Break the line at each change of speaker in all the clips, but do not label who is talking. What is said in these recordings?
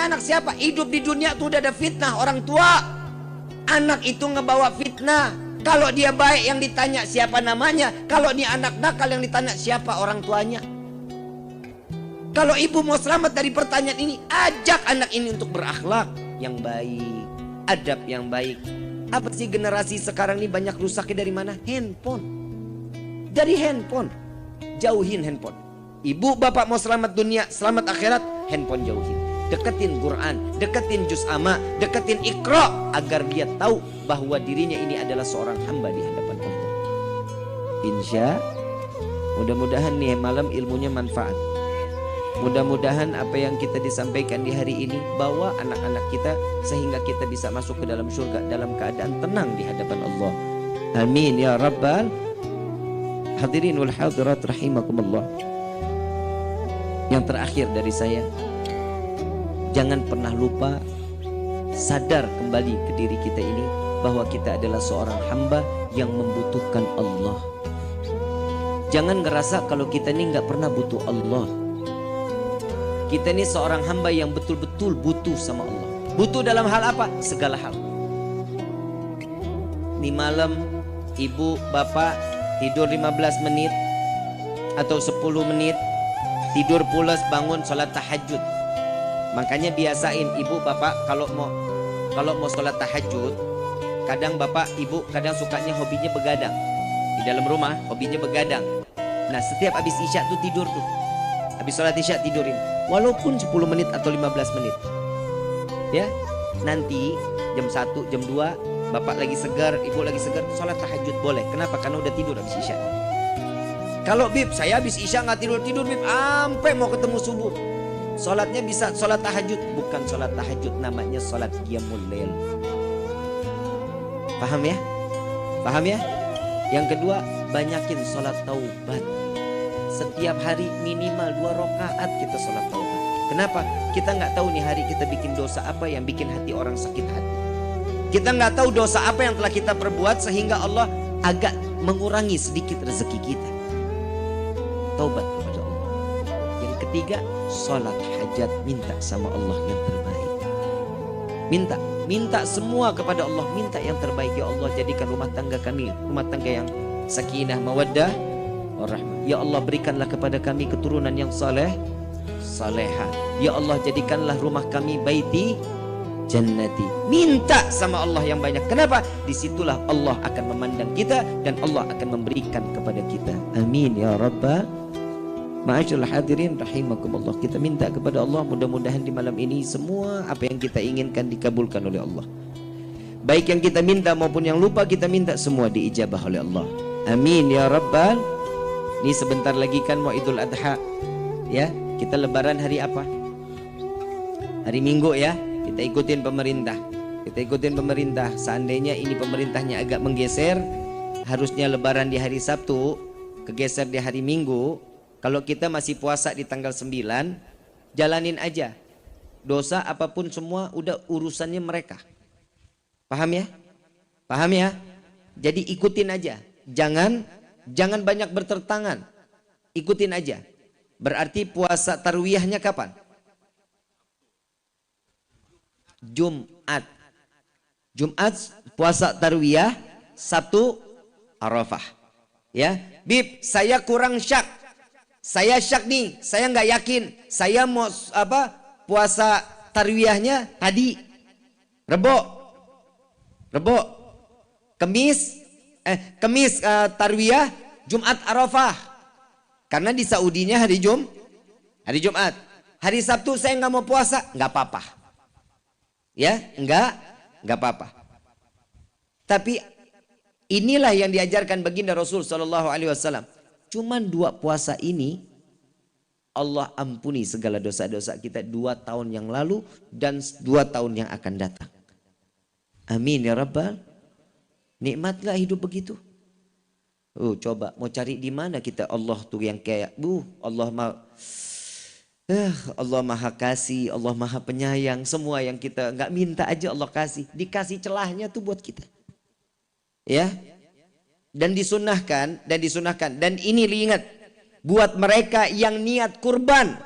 namanya anak siapa? Hidup di dunia tuh udah ada fitnah orang tua. Anak itu ngebawa fitnah. Kalau dia baik yang ditanya siapa namanya. Kalau dia anak nakal yang ditanya siapa orang tuanya. Kalau ibu mau selamat dari pertanyaan ini, ajak anak ini untuk berakhlak yang baik, adab yang baik. Apa sih generasi sekarang ini banyak rusaknya dari mana? Handphone. Dari handphone. Jauhin handphone. Ibu bapak mau selamat dunia, selamat akhirat, handphone jauhin. Deketin Quran, deketin juz amma, deketin Iqra, agar dia tahu bahwa dirinya ini adalah seorang hamba di hadapan Allah. Insya, mudah-mudahan nih malam ilmunya manfaat. Mudah-mudahan apa yang kita disampaikan di hari ini bawa anak-anak kita sehingga kita bisa masuk ke dalam surga dalam keadaan tenang di hadapan Allah. Amin ya rabbal hadirin wal hadirat rahimakumullah. Yang terakhir dari saya, jangan pernah lupa sadar kembali ke diri kita ini bahwa kita adalah seorang hamba yang membutuhkan Allah. Jangan ngerasa kalau kita ini nggak pernah butuh Allah. Kita ini seorang hamba yang betul-betul butuh sama Allah. Butuh dalam hal apa? Segala hal. Ini malam ibu bapak tidur 15 menit atau 10 menit, tidur pulas, bangun sholat tahajud. Makanya biasain ibu bapak kalau mau sholat tahajud, kadang bapak ibu kadang sukanya hobinya begadang. Di dalam rumah hobinya begadang. Nah setiap habis isya tuh tidur tuh. Habis sholat isya tidurin. Walaupun 10 menit atau 15 menit. Ya, nanti jam 1, jam 2 bapak lagi segar, ibu lagi segar, sholat tahajud boleh. Kenapa? Karena udah tidur habis isya. Kalau bib, saya habis isya nggak tidur bib, sampai mau ketemu subuh. Sholatnya bisa sholat tahajud. Bukan sholat tahajud, namanya sholat qiyamul lail. Paham ya? Paham ya? Yang kedua, banyakin sholat taubat. Setiap hari minimal 2 rakaat kita sholat taubat. Kenapa? Kita nggak tahu nih hari kita bikin dosa apa yang bikin hati orang sakit hati. Kita nggak tahu dosa apa yang telah kita perbuat sehingga Allah agak mengurangi sedikit rezeki kita. Taubat kepada Allah. Yang ketiga, sholat hajat, minta sama Allah yang terbaik. Minta semua kepada Allah, minta yang terbaik. Ya Allah, jadikan rumah tangga kami rumah tangga yang sakinah, mawaddah, warahmah. Ya Allah, berikanlah kepada kami keturunan yang saleh, saleha. Ya Allah, jadikanlah rumah kami baiti jannati. Minta sama Allah yang banyak. Kenapa? Disitulah Allah akan memandang kita dan Allah akan memberikan kepada kita. Amin ya rabbal ma'asyul hadirin rahimakumullah. Kita minta kepada Allah, mudah-mudahan di malam ini semua apa yang kita inginkan dikabulkan oleh Allah. Baik yang kita minta maupun yang lupa kita minta, semua diijabah oleh Allah. Amin ya rabbal. Ini sebentar lagi kan mau Idul Adha. Ya, kita lebaran hari apa? Hari Minggu ya. Kita ikutin pemerintah. Kita ikutin pemerintah. Seandainya ini pemerintahnya agak menggeser, harusnya lebaran di hari Sabtu, kegeser di hari Minggu. Kalau kita masih puasa di tanggal 9, jalanin aja. Dosa apapun semua udah urusannya mereka. Paham ya? Paham ya? Jadi ikutin aja. Jangan banyak bertertangan. Ikutin aja. Berarti puasa tarwiyahnya kapan? Jumat. Jumat puasa tarwiyah, Sabtu Arafah. Ya, bib, saya kurang syak. Saya syak nih, saya nggak yakin. Saya mau puasa tarwiyahnya tadi Rebo, Kemis tarwiyah, Jumat Arafah. Karena di Saudinya hari Jumat. Hari Sabtu saya nggak mau puasa, nggak apa-apa. Ya, nggak apa-apa. Tapi inilah yang diajarkan baginda Rasul Shallallahu Alaihi Wasallam. Cuman 2 puasa ini Allah ampuni segala dosa-dosa kita 2 tahun yang lalu dan 2 tahun yang akan datang. Amin ya rabbal. Nikmat gak hidup begitu? Coba mau cari di mana kita Allah tuh yang kayak Allah maha kasih, Allah maha penyayang. Semua yang kita nggak minta aja Allah kasih. Dikasih celahnya tuh buat kita. Ya. Dan disunahkan. Dan ini ingat, buat mereka yang niat kurban.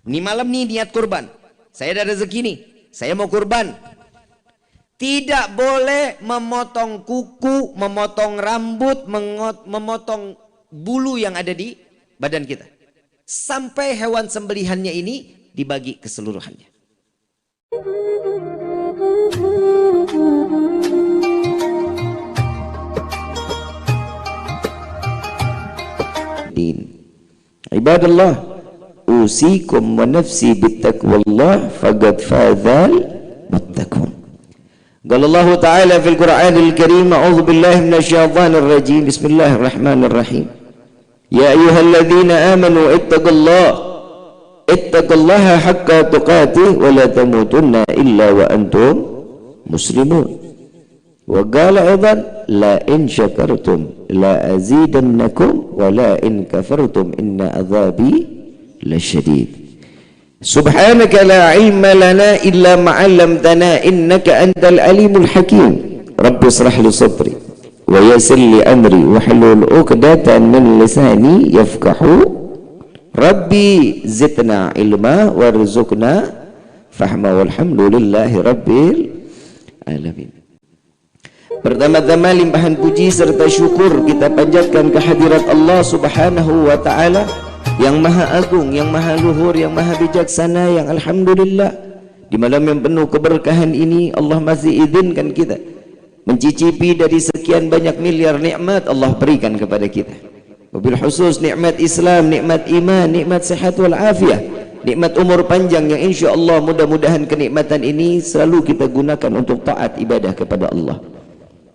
Ini malam nih niat kurban. Saya ada rezeki nih, saya mau kurban. Tidak boleh memotong kuku, memotong rambut, memotong bulu yang ada di badan kita. Sampai hewan sembelihannya ini dibagi keseluruhannya.
Ibadallah, usikum wa nafsi bittaqwallah faqad fazal muttaqun. Qala Allah Ta'ala fil Qur'anil Karim, a'udzu billahi minasyaitonir rajim. Bismillahirrahmanirrahim. Ya ayyuhalladzina amanu ittaqullaha haqqa tuqatih wa la tamutunna illa wa antum muslimun. Wa qala aidan la in syakartum la azidannakum wa la in kafartum inna adzabi lasyadid. Subhanaka la ilma lana illa ma 'allamtana innaka antal alimul hakim. Rabbi ishrah li sadri wa yassir li amri wahlul 'uqdatan min lisani yafqahu. Rabbi zidna ilma warzuqna fahma walhamdulillahi rabbil alamin. Pertama-tama limpahan puji serta syukur kita panjatkan kehadirat Allah Subhanahu wa Ta'ala yang maha agung, yang maha luhur, yang maha bijaksana, yang alhamdulillah di malam yang penuh keberkahan ini Allah masih izinkan kita mencicipi dari sekian banyak miliar nikmat Allah berikan kepada kita. Wabil khusus nikmat Islam, nikmat iman, nikmat sehat wal afiah, nikmat umur panjang yang insya Allah mudah-mudahan kenikmatan ini selalu kita gunakan untuk taat ibadah kepada Allah.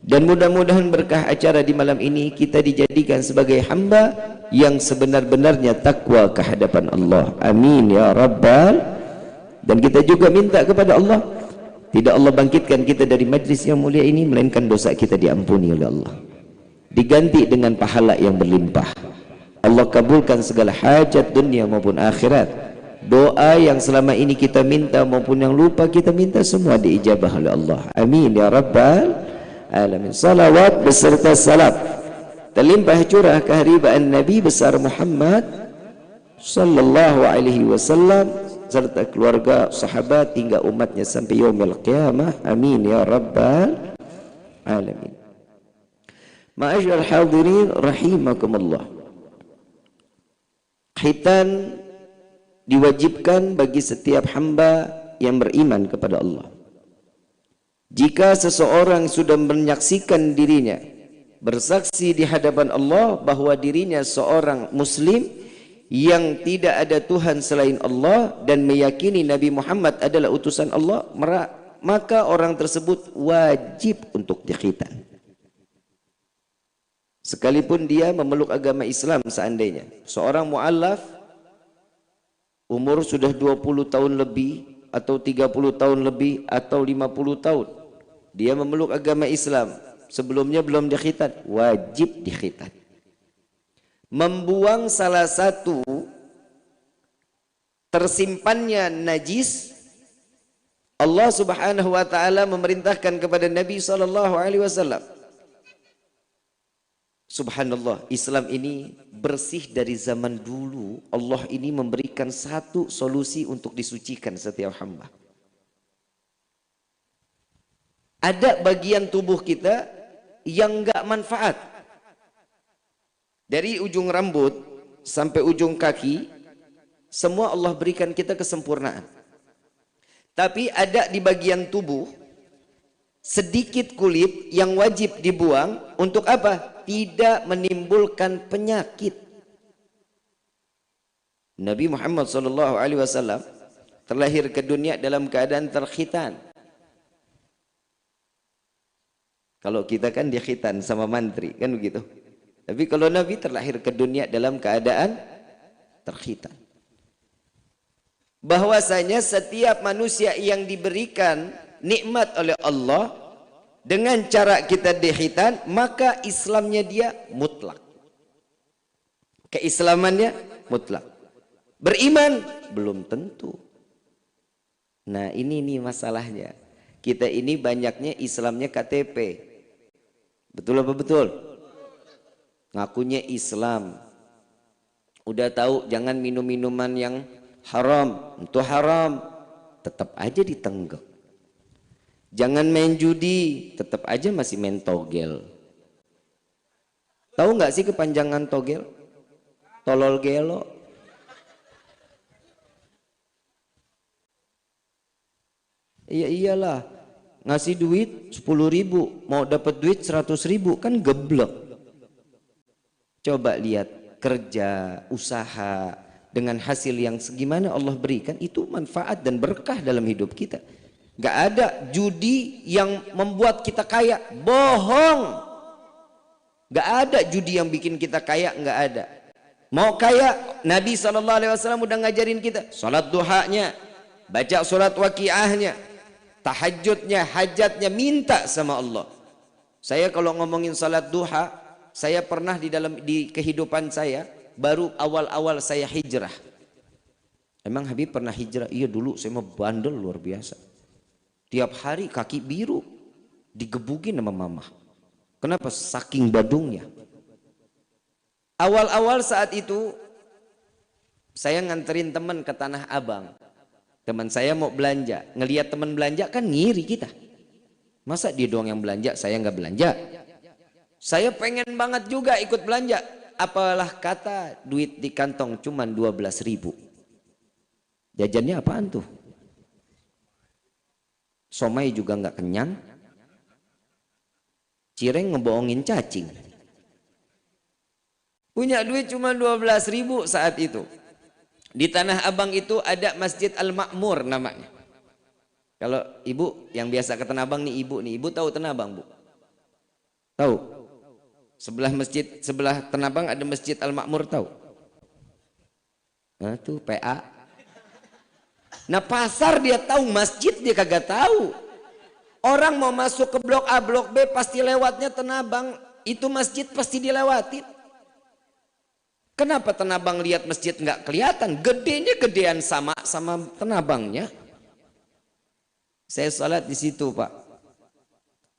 Dan mudah-mudahan berkah acara di malam ini kita dijadikan sebagai hamba yang sebenar-benarnya takwa ke hadapan Allah. Amin ya Rabbal. Dan kita juga minta kepada Allah, tidak Allah bangkitkan kita dari majlis yang mulia ini melainkan dosa kita diampuni oleh Allah, diganti dengan pahala yang berlimpah. Allah kabulkan segala hajat dunia maupun akhirat. Doa yang selama ini kita minta maupun yang lupa kita minta semua diijabah oleh Allah. Amin ya Rabbal alamin. Salawat beserta salam terlimpah curah keharibaan Nabi besar Muhammad sallallahu alaihi wasallam serta keluarga, sahabat hingga umatnya sampai yaumil qiyamah. Amin ya Rabbal alamin. Ma'asyiral hadirin rahimakumullah. Khitan diwajibkan bagi setiap hamba yang beriman kepada Allah. Jika seseorang sudah menyaksikan dirinya bersaksi di hadapan Allah bahwa dirinya seorang muslim yang tidak ada Tuhan selain Allah dan meyakini Nabi Muhammad adalah utusan Allah, maka orang tersebut wajib untuk dikhitan. Sekalipun dia memeluk agama Islam, seandainya seorang mu'allaf umur sudah 20 tahun lebih atau 30 tahun lebih atau 50 tahun dia memeluk agama Islam, sebelumnya belum dikhitan, wajib dikhitan. Membuang salah satu tersimpannya najis, Allah Subhanahu wa Ta'ala memerintahkan kepada Nabi SAW. Subhanallah, Islam ini bersih dari zaman dulu. Allah ini memberikan satu solusi untuk disucikan setiap hamba. Ada bagian tubuh kita yang enggak manfaat. Dari ujung rambut sampai ujung kaki, semua Allah berikan kita kesempurnaan. Tapi ada di bagian tubuh sedikit kulit yang wajib dibuang. Untuk apa? Tidak menimbulkan penyakit. Nabi Muhammad SAW terlahir ke dunia dalam keadaan terkhitan. Kalau kita kan dikhitan sama mantri, kan begitu. Tapi kalau Nabi terlahir ke dunia dalam keadaan terkhitan. Bahwasanya setiap manusia yang diberikan nikmat oleh Allah dengan cara kita dikhitan, maka Islamnya dia mutlak. Keislamannya mutlak. Beriman belum tentu. Nah, ini nih masalahnya. Kita ini banyaknya Islamnya KTP. Betul apa betul? Ngakunya Islam. Udah tahu jangan minum minuman yang haram, itu haram. tetap aja ditenggak. Jangan main judi, tetap aja masih main togel. Tahu nggak sih kepanjangan togel? Tolol gelo. Iya iyalah, ngasih duit 10.000, mau dapat duit 100.000, kan geblek. Coba lihat kerja, usaha dengan hasil yang segimana Allah berikan, itu manfaat dan berkah dalam hidup kita. Gak ada judi yang membuat kita kaya, bohong. Gak ada judi yang bikin kita kaya, gak ada. Mau kaya, Nabi SAW udah ngajarin kita salat duhanya, baca surat waqiahnya, tahajudnya, hajatnya, minta sama Allah. Saya kalau ngomongin salat duha, saya pernah di kehidupan saya, baru awal-awal saya hijrah. Emang Habib pernah hijrah? Iya, dulu saya mau bandel luar biasa. Tiap hari kaki biru digebukin sama mama. Kenapa? Saking badungnya. Awal-awal saat itu saya nganterin teman ke Tanah Abang. Teman saya mau belanja, ngelihat teman belanja kan ngiri kita. Masa dia doang yang belanja, saya nggak belanja? Saya pengen banget juga ikut belanja. Apalah kata duit di kantong cuman 12.000. Jajannya apaan tuh? Somai juga nggak kenyang. Cireng ngebohongin cacing. Punya duit cuma 12.000 saat itu. Di Tanah Abang itu ada Masjid Al-Ma'mur namanya. Kalau ibu yang biasa ke Tanah Abang nih, ibu tahu Tanah Abang, Bu? Tahu? Sebelah Tanah Abang ada Masjid Al-Ma'mur, tahu? Nah, tuh PA. Nah, pasar dia tahu, masjid dia kagak tahu. Orang mau masuk ke blok A, blok B pasti lewatnya Tanah Abang. Itu masjid pasti dilewatin. Kenapa Tanah Abang lihat masjid nggak kelihatan? Gedenya gedean sama Tanah Abangnya. Saya sholat di situ, Pak.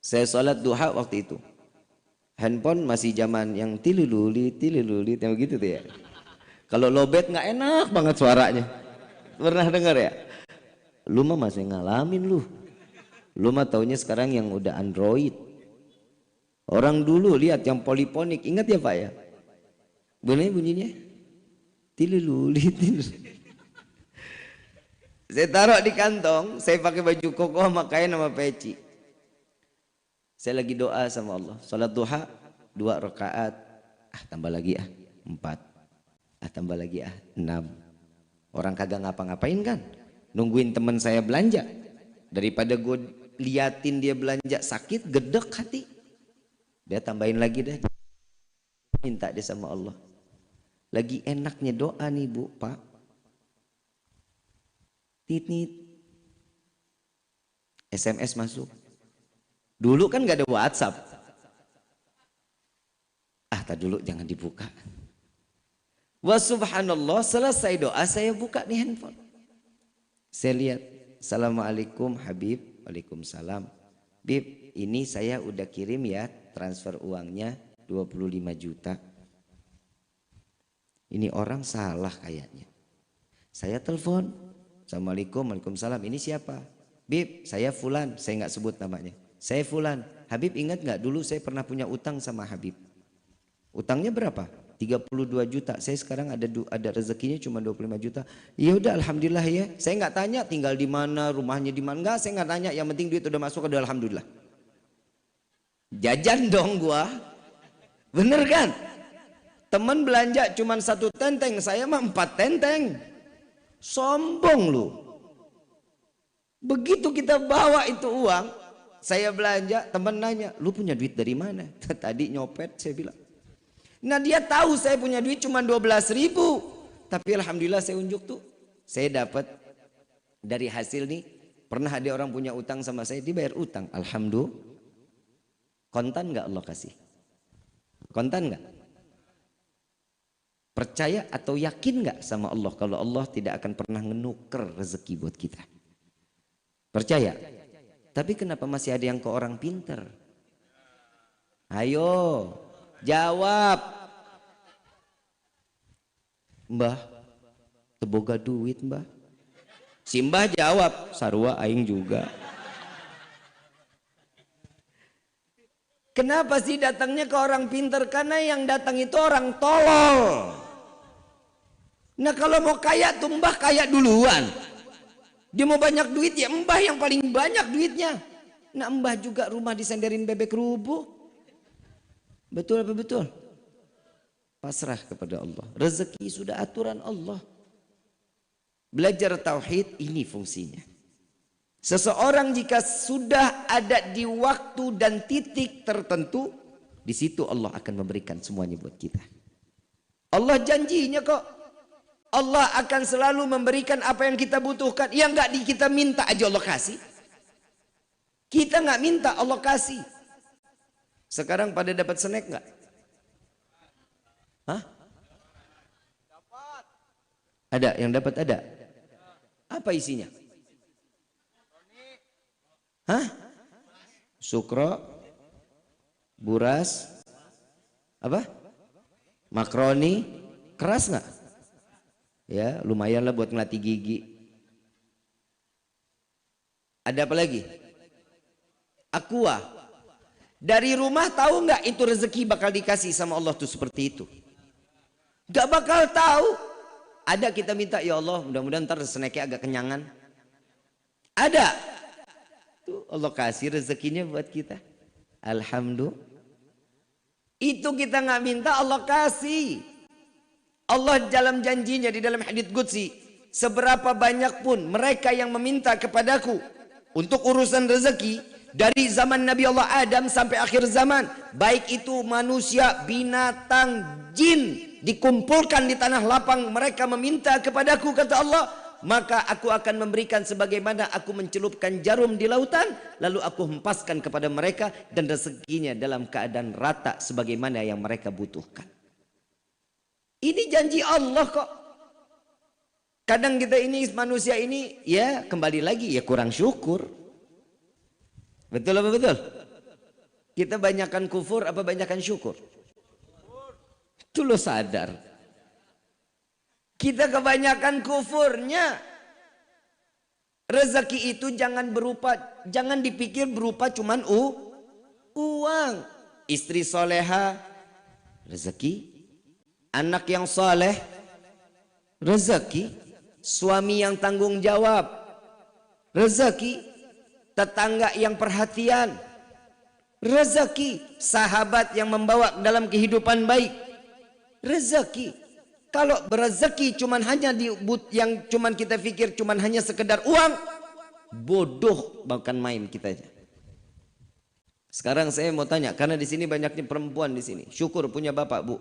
Saya sholat duha waktu itu. Handphone masih zaman yang tilululi yang gitu tuh ya. Kalau lowbat nggak enak banget suaranya. Pernah dengar ya? Lu mah masih ngalamin lu. Lu mah taunya sekarang yang udah Android. Orang dulu lihat yang poliponik, ingat ya Pak ya? Bener bunyinya? Tilululi. Saya taruh di kantong, saya pakai baju koko sama kain sama peci. Saya lagi doa sama Allah. Salat duha 2 rakaat. Tambah lagi 4. Tambah lagi 6. Orang kagak ngapa-ngapain kan? Nungguin teman saya belanja. Daripada gue liatin dia belanja sakit, gedek hati. Dia tambahin lagi deh. Minta dia sama Allah. Lagi enaknya doa nih Bu, Pak. Tit. SMS masuk. Dulu kan gak ada WhatsApp. Tak dulu jangan dibuka. Wa subhanallah, selesai doa saya buka nih handphone. Saya lihat, Assalamualaikum Habib. Waalaikumsalam. Bib, ini saya udah kirim ya transfer uangnya 25 juta. Ini orang salah kayaknya. Saya telepon. Assalamualaikum, waalaikumsalam. Ini siapa? Bib, saya Fulan. Saya nggak sebut namanya. Saya Fulan. Habib ingat nggak dulu saya pernah punya utang sama Habib. Utangnya berapa? 32 juta. Saya sekarang ada rezekinya cuma 25 juta. Ya udah alhamdulillah ya. Saya nggak tanya tinggal di mana, rumahnya di mana. Enggak, saya nggak tanya. Yang penting duit udah masuk, udah alhamdulillah. Jajan dong gua. Bener kan? Teman belanja cuma 1 tenteng, saya mah 4 tenteng. Sombong lu. Begitu kita bawa itu uang, saya belanja, teman nanya, lu punya duit dari mana? Tadi nyopet, saya bilang. Nah dia tahu saya punya duit cuma 12.000. Tapi alhamdulillah saya unjuk tuh. Saya dapat dari hasil nih. Pernah ada orang punya utang sama saya, dibayar utang. Alhamdulillah. Kontan nggak Allah kasih? Kontan nggak? Percaya atau yakin nggak sama Allah kalau Allah tidak akan pernah ngenuker rezeki buat kita? Percaya? Tapi kenapa masih ada yang ke orang pinter? Ayo jawab. Mbah, teboga duit mbah. Simbah jawab, sarua aing juga.
Kenapa sih datangnya ke orang pintar? Karena yang datang itu orang tolol. Nah kalau mau kaya tuh mbah kaya duluan. Dia mau banyak duit ya mbah yang paling banyak duitnya. Nah mbah juga rumah disenderin bebek rubuh. Betul apa betul? Pasrah kepada Allah. Rezeki sudah aturan Allah. Belajar tauhid ini fungsinya. Seseorang jika sudah ada di waktu dan titik tertentu, di situ Allah akan memberikan semuanya buat kita. Allah janjinya kok. Allah akan selalu memberikan apa yang kita butuhkan. Yang nggak kita minta aja Allah kasih. Kita nggak minta Allah kasih. Sekarang pada dapat snack nggak? Hah? Ada yang dapat ada. Apa isinya? Hah? Sukro, buras, apa? Makroni, keras nggak? Ya, lumayan lah buat ngelatih gigi. Ada apa lagi? Aqua. Dari rumah tahu nggak itu rezeki bakal dikasih sama Allah tuh seperti itu? Gak bakal tahu. Ada kita minta ya Allah, mudah-mudahan ntar snacknya agak kenyangan. Ada. Tuh Allah kasih rezekinya buat kita. Alhamdulillah. Itu kita nggak minta Allah kasih. Allah dalam janjinya di dalam hadits qudsi, seberapa banyak pun mereka yang meminta kepadaku untuk urusan rezeki dari zaman Nabi Allah Adam sampai akhir zaman, baik itu manusia, binatang, jin, dikumpulkan di tanah lapang, mereka meminta kepadaku, kata Allah, maka aku akan memberikan sebagaimana aku mencelupkan jarum di lautan, lalu aku hempaskan kepada mereka dan rezekinya dalam keadaan rata sebagaimana yang mereka butuhkan. Ini janji Allah kok. Kadang kita ini manusia ini ya kembali lagi ya kurang syukur. Betul apa betul? Kita banyakkan kufur apa banyakkan syukur? Itu lo sadar. Kita kebanyakan kufurnya. Rezeki itu jangan dipikir berupa cuman uang. Istri soleha, rezeki. Anak yang soleh, rezeki. Suami yang tanggung jawab, rezeki. Tetangga yang perhatian, rezeki. Sahabat yang membawa dalam kehidupan baik, rezeki. Kalau berezeki cuman hanya yang cuman kita pikir cuman hanya sekedar uang, bodoh bahkan main kita aja. Sekarang saya mau tanya, karena di sini banyaknya perempuan di sini. Syukur punya bapak, Bu.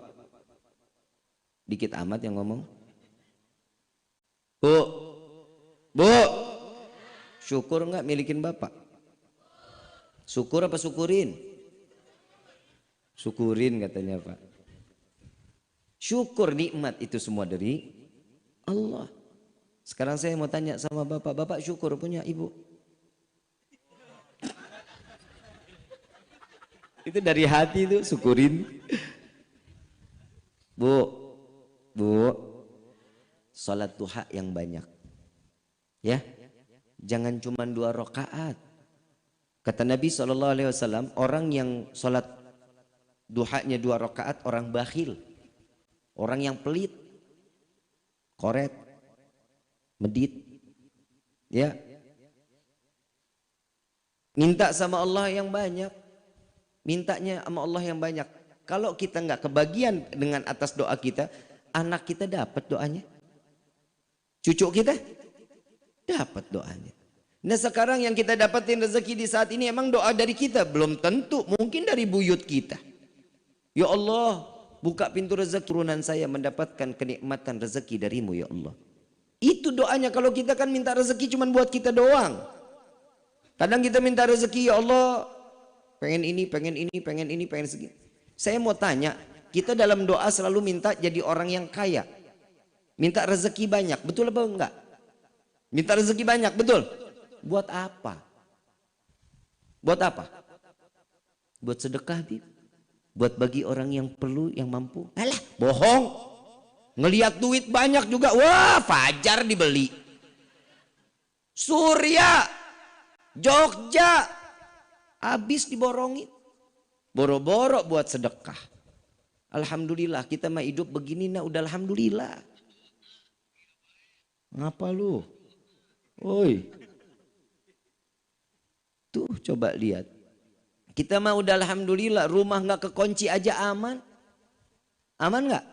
Dikit amat yang ngomong. Bu, Bu, syukur nggak milikin bapak? Syukur apa syukurin? Syukurin katanya Pak. Syukur nikmat itu semua dari Allah. Sekarang saya mau tanya sama bapak, bapak syukur punya ibu? Itu dari hati itu syukurin. Bu, sholat duha yang banyak, ya, jangan cuma 2 rakaat. Kata Nabi SAW, orang yang sholat duhanya 2 rakaat orang bakhil, orang yang pelit, koret, medit, ya. Minta sama Allah yang banyak, mintanya sama Allah yang banyak. Kalau kita nggak kebagian dengan atas doa kita, anak kita dapat doanya, cucu kita dapat doanya. Nah sekarang yang kita dapatin rezeki di saat ini emang doa dari kita, belum tentu, mungkin dari buyut kita. Ya Allah, buka pintu rezeki turunan saya mendapatkan kenikmatan rezeki darimu ya Allah. Itu doanya. Kalau kita kan minta rezeki cuma buat kita doang. Kadang kita minta rezeki, ya Allah pengen ini, pengen ini, pengen ini, pengen segini. Saya mau tanya, kita dalam doa selalu minta jadi orang yang kaya, minta rezeki banyak, betul apa enggak? Minta rezeki banyak, betul? Buat apa? Buat apa? Buat sedekah, Bib. Buat bagi orang yang perlu, yang mampu. Alah, bohong. Ngelihat duit banyak juga, wah fajar dibeli. Surya, Jogja, habis diborongin. Boro-boro buat sedekah. Alhamdulillah kita mah hidup begini nah udah alhamdulillah. Ngapa lu? Woi. Tuh coba lihat. Kita mah udah alhamdulillah rumah nggak kekunci aja aman. Aman nggak?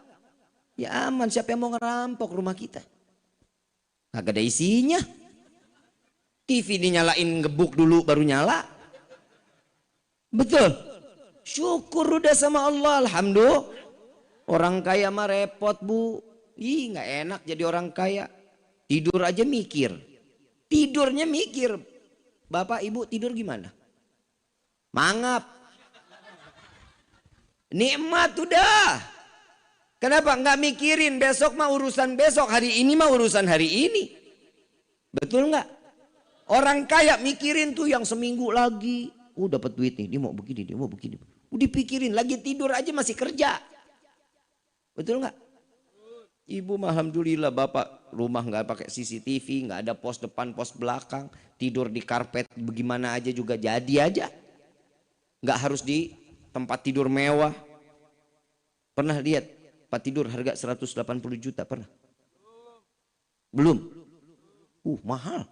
Ya aman. Siapa yang mau ngerampok rumah kita? Kagak ada isinya. TV dinyalain gebuk dulu baru nyala. Betul. Syukur udah sama Allah. Alhamdulillah. Orang kaya mah repot bu. Ih nggak enak jadi orang kaya. Tidur aja mikir. Tidurnya mikir. Bapak ibu tidur gimana? Mangap. Nikmat udah. Kenapa nggak mikirin besok mah urusan besok, hari ini mah urusan hari ini. Betul nggak? Orang kaya mikirin tuh yang seminggu lagi. Dapat duit nih, dia mau begini, dia mau begini. Dipikirin, lagi tidur aja masih kerja. Betul nggak? Ibu mah alhamdulillah bapak rumah nggak pakai CCTV, nggak ada pos depan, pos belakang, tidur di karpet bagaimana aja juga jadi aja. Nggak harus di tempat tidur mewah. Pernah lihat tempat tidur harga 180 juta pernah? Belum? Mahal.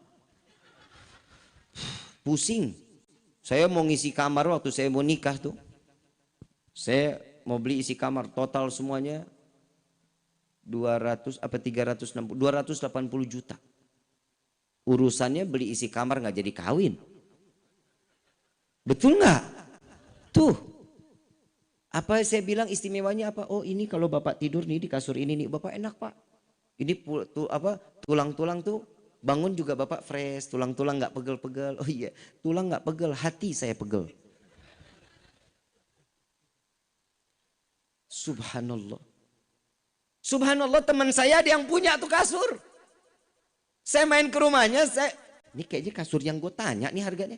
Pusing. Saya mau ngisi kamar waktu saya mau nikah tuh. Saya mau beli isi kamar total semuanya 280 juta. Urusannya beli isi kamar nggak jadi kawin. Betul nggak? Tuh, apa saya bilang istimewanya apa? Oh ini kalau bapak tidur nih di kasur ini nih, bapak enak pak. Ini tulang-tulang tuh bangun juga bapak fresh, tulang-tulang nggak pegel-pegel. Oh iya, tulang nggak pegel, hati saya pegel. Subhanallah. Subhanallah teman saya ada yang punya tuh kasur. Saya main ke rumahnya, ini kayaknya kasur yang gue tanya nih harganya.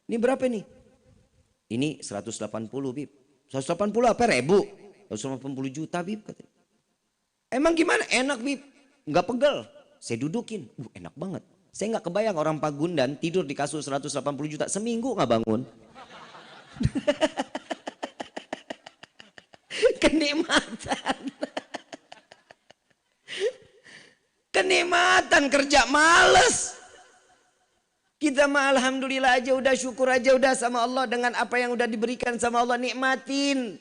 Ini berapa nih? Ini 180 bib. 180 apa ribu? 180 juta bib. Emang gimana? Enak bib. Nggak pegel. Saya dudukin. Enak banget. Saya nggak kebayang orang Pagundan tidur di kasur 180 juta. Seminggu nggak bangun. Kenikmatan. Kenikmatan kerja males. Kita mah alhamdulillah aja udah syukur aja udah sama Allah dengan apa yang udah diberikan sama Allah, nikmatin.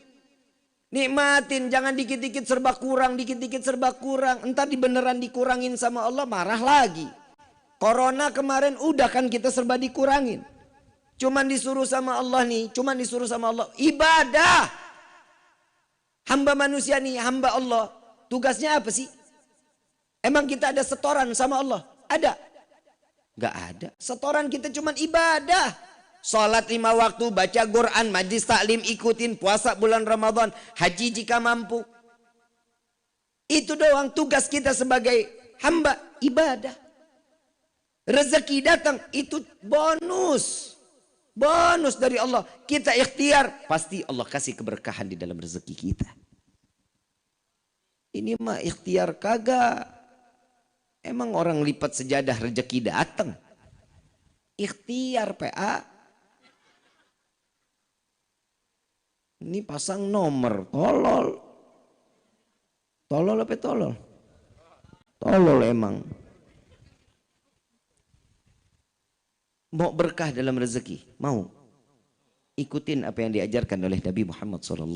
Nikmatin, jangan dikit-dikit serba kurang, dikit-dikit serba kurang. Entar beneran dikurangin sama Allah marah lagi. Corona kemarin udah kan kita serba dikurangin. Cuman disuruh sama Allah nih, cuman disuruh sama Allah ibadah. Hamba manusia nih, hamba Allah. Tugasnya apa sih? Emang kita ada setoran sama Allah? Ada? Gak ada. Setoran kita cuman ibadah. Salat 5 waktu, baca Quran, majlis taklim ikutin, puasa bulan Ramadan, haji jika mampu. Itu doang tugas kita sebagai hamba ibadah. Rezeki datang itu bonus. Bonus dari Allah. Kita ikhtiar, pasti Allah kasih keberkahan di dalam rezeki kita. Ini mah ikhtiar kagak. Emang orang lipat sejadah rezeki datang. Ikhtiar PA. Ini pasang nomor, tolol. Tolol apa tolol? Tolol emang. Mau berkah dalam rezeki, mau ikutin apa yang diajarkan oleh Nabi Muhammad SAW.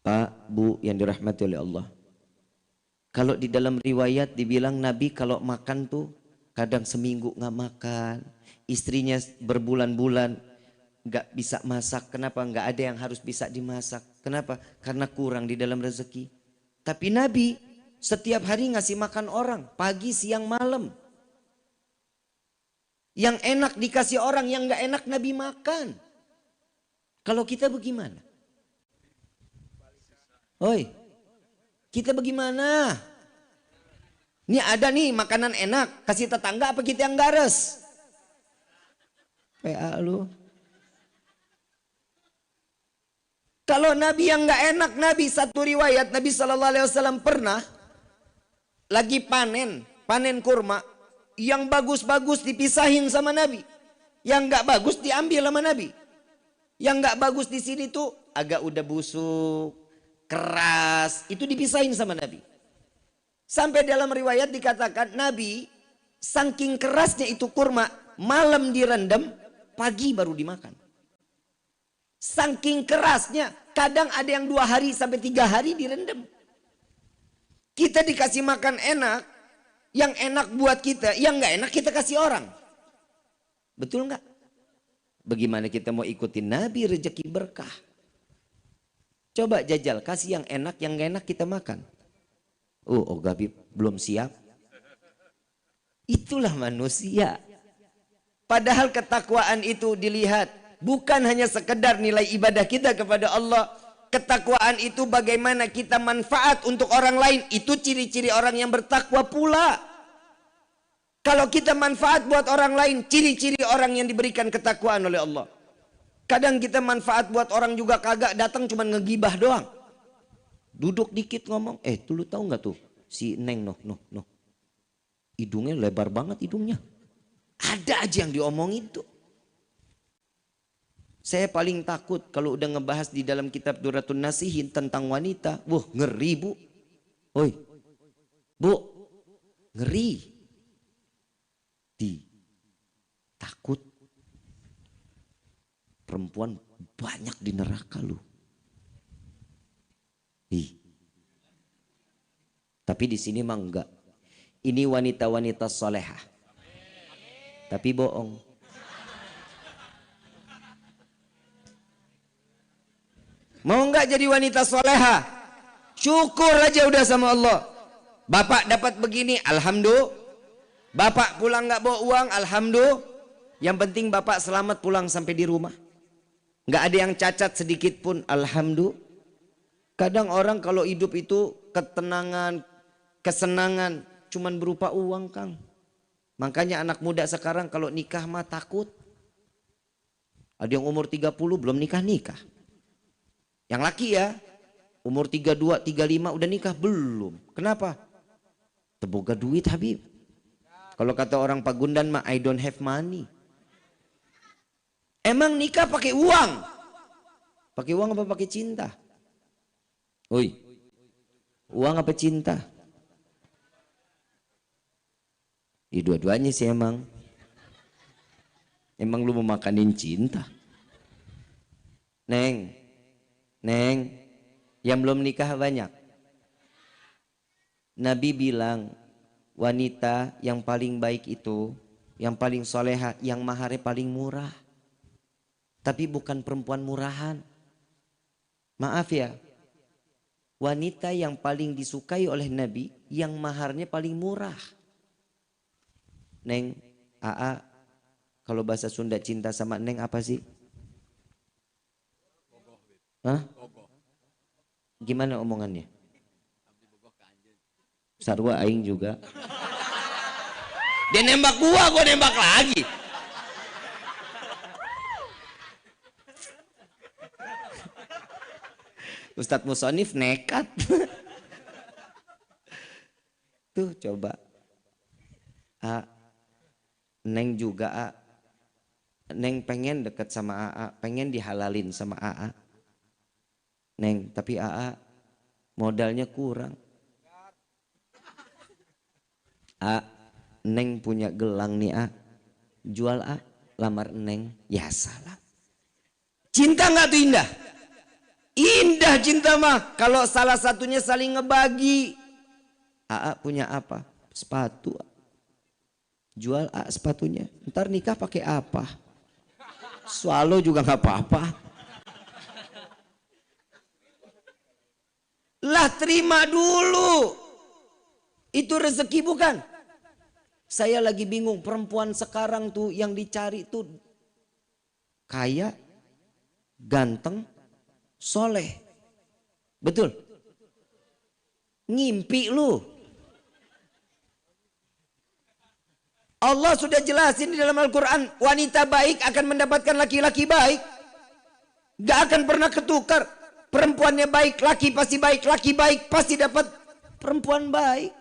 Pak, Bu yang dirahmati oleh Allah. Kalau di dalam riwayat dibilang Nabi kalau makan tuh kadang seminggu nggak makan, istrinya berbulan-bulan nggak bisa masak. Kenapa? Nggak ada yang harus bisa dimasak. Kenapa? Karena kurang di dalam rezeki. Tapi Nabi setiap hari ngasih makan orang, pagi, siang, malam. Yang enak dikasih orang, yang nggak enak Nabi makan. Kalau kita bagaimana? Oi, kita bagaimana? Ini ada nih makanan enak, kasih tetangga apa kita yang gares? PA lu. Kalau Nabi yang nggak enak, Nabi satu riwayat Nabi SAW pernah lagi panen, panen kurma, yang bagus-bagus dipisahin sama Nabi, yang nggak bagus diambil sama Nabi. Yang nggak bagus di sini tuh agak udah busuk, keras, itu dipisahin sama Nabi. Sampai dalam riwayat dikatakan Nabi saking kerasnya itu kurma, malam direndam, pagi baru dimakan. Saking kerasnya, kadang ada yang 2 hari sampai 3 hari direndam. Kita dikasih makan enak, yang enak buat kita, yang nggak enak kita kasih orang. Betul nggak? Bagaimana kita mau ikutin Nabi rezeki berkah? Coba jajal, kasih yang enak, yang nggak enak kita makan. Oh Gabib belum siap. Itulah manusia. Padahal ketakwaan itu dilihat bukan hanya sekedar nilai ibadah kita kepada Allah. Ketakwaan itu bagaimana kita manfaat untuk orang lain. Itu ciri-ciri orang yang bertakwa pula. Kalau kita manfaat buat orang lain, ciri-ciri orang yang diberikan ketakwaan oleh Allah. Kadang kita manfaat buat orang juga kagak, datang cuma ngegibah doang. Duduk dikit ngomong, tuh lu tahu nggak tuh si Neng noh. Hidungnya lebar banget hidungnya. Ada aja yang diomongin tuh. Saya paling takut kalau udah ngebahas di dalam kitab Duratun Nasihin tentang wanita. Wah, ngeri bu. Oi, bu, ngeri. Takut perempuan banyak di neraka lu. Tapi di sini mah enggak. Ini wanita-wanita solehah. Tapi bohong. Mau enggak jadi wanita solehah? Syukur aja udah sama Allah. Bapak dapat begini, alhamdulillah. Bapak pulang nggak bawa uang, alhamdulillah. Yang penting bapak selamat pulang sampai di rumah. Nggak ada yang cacat sedikit pun, alhamdulillah. Kadang orang kalau hidup itu ketenangan, kesenangan, cuman berupa uang, Kang. Makanya anak muda sekarang kalau nikah mah takut. Ada yang umur 30 belum nikah. Yang laki ya, umur 32, 35 udah nikah belum. Kenapa? Teboga duit Habib. Kalau kata orang Pagundan mah I don't have money. Emang nikah pakai uang? Pakai uang apa pakai cinta? Oi. Uang apa cinta? Dua-duanya sih emang. Emang lu mau makanin cinta? Neng, yang belum nikah banyak. Nabi bilang, wanita yang paling baik itu, yang paling soleha, yang maharnya paling murah. Tapi bukan perempuan murahan. Maaf ya, wanita yang paling disukai oleh Nabi, yang maharnya paling murah. Neng, Aa, kalau bahasa Sunda cinta sama Neng apa sih? Hah? Gimana omongannya? Sarwa aing juga. Dia nembak gua nembak lagi. Ustadz Musonif nekat. Tuh coba. Neng juga Neng pengen deket sama Aa, pengen dihalalin sama Aa. Neng, tapi Aa modalnya kurang. Neng punya gelang nih jual lamar Neng. Ya salah. Cinta nggak tuh indah? Indah cinta mah kalau salah satunya saling ngebagi. Punya apa? Sepatu. Jual sepatunya. Ntar nikah pakai apa? Swallow juga nggak apa-apa. Lah terima dulu. Itu rezeki bukan? Saya lagi bingung, perempuan sekarang tuh yang dicari tuh kaya, ganteng, soleh. Betul? Ngimpi lu. Allah sudah jelasin di dalam Al-Quran, wanita baik akan mendapatkan laki-laki baik. Gak akan pernah ketukar. Perempuannya baik, laki pasti baik, laki baik pasti dapat perempuan baik.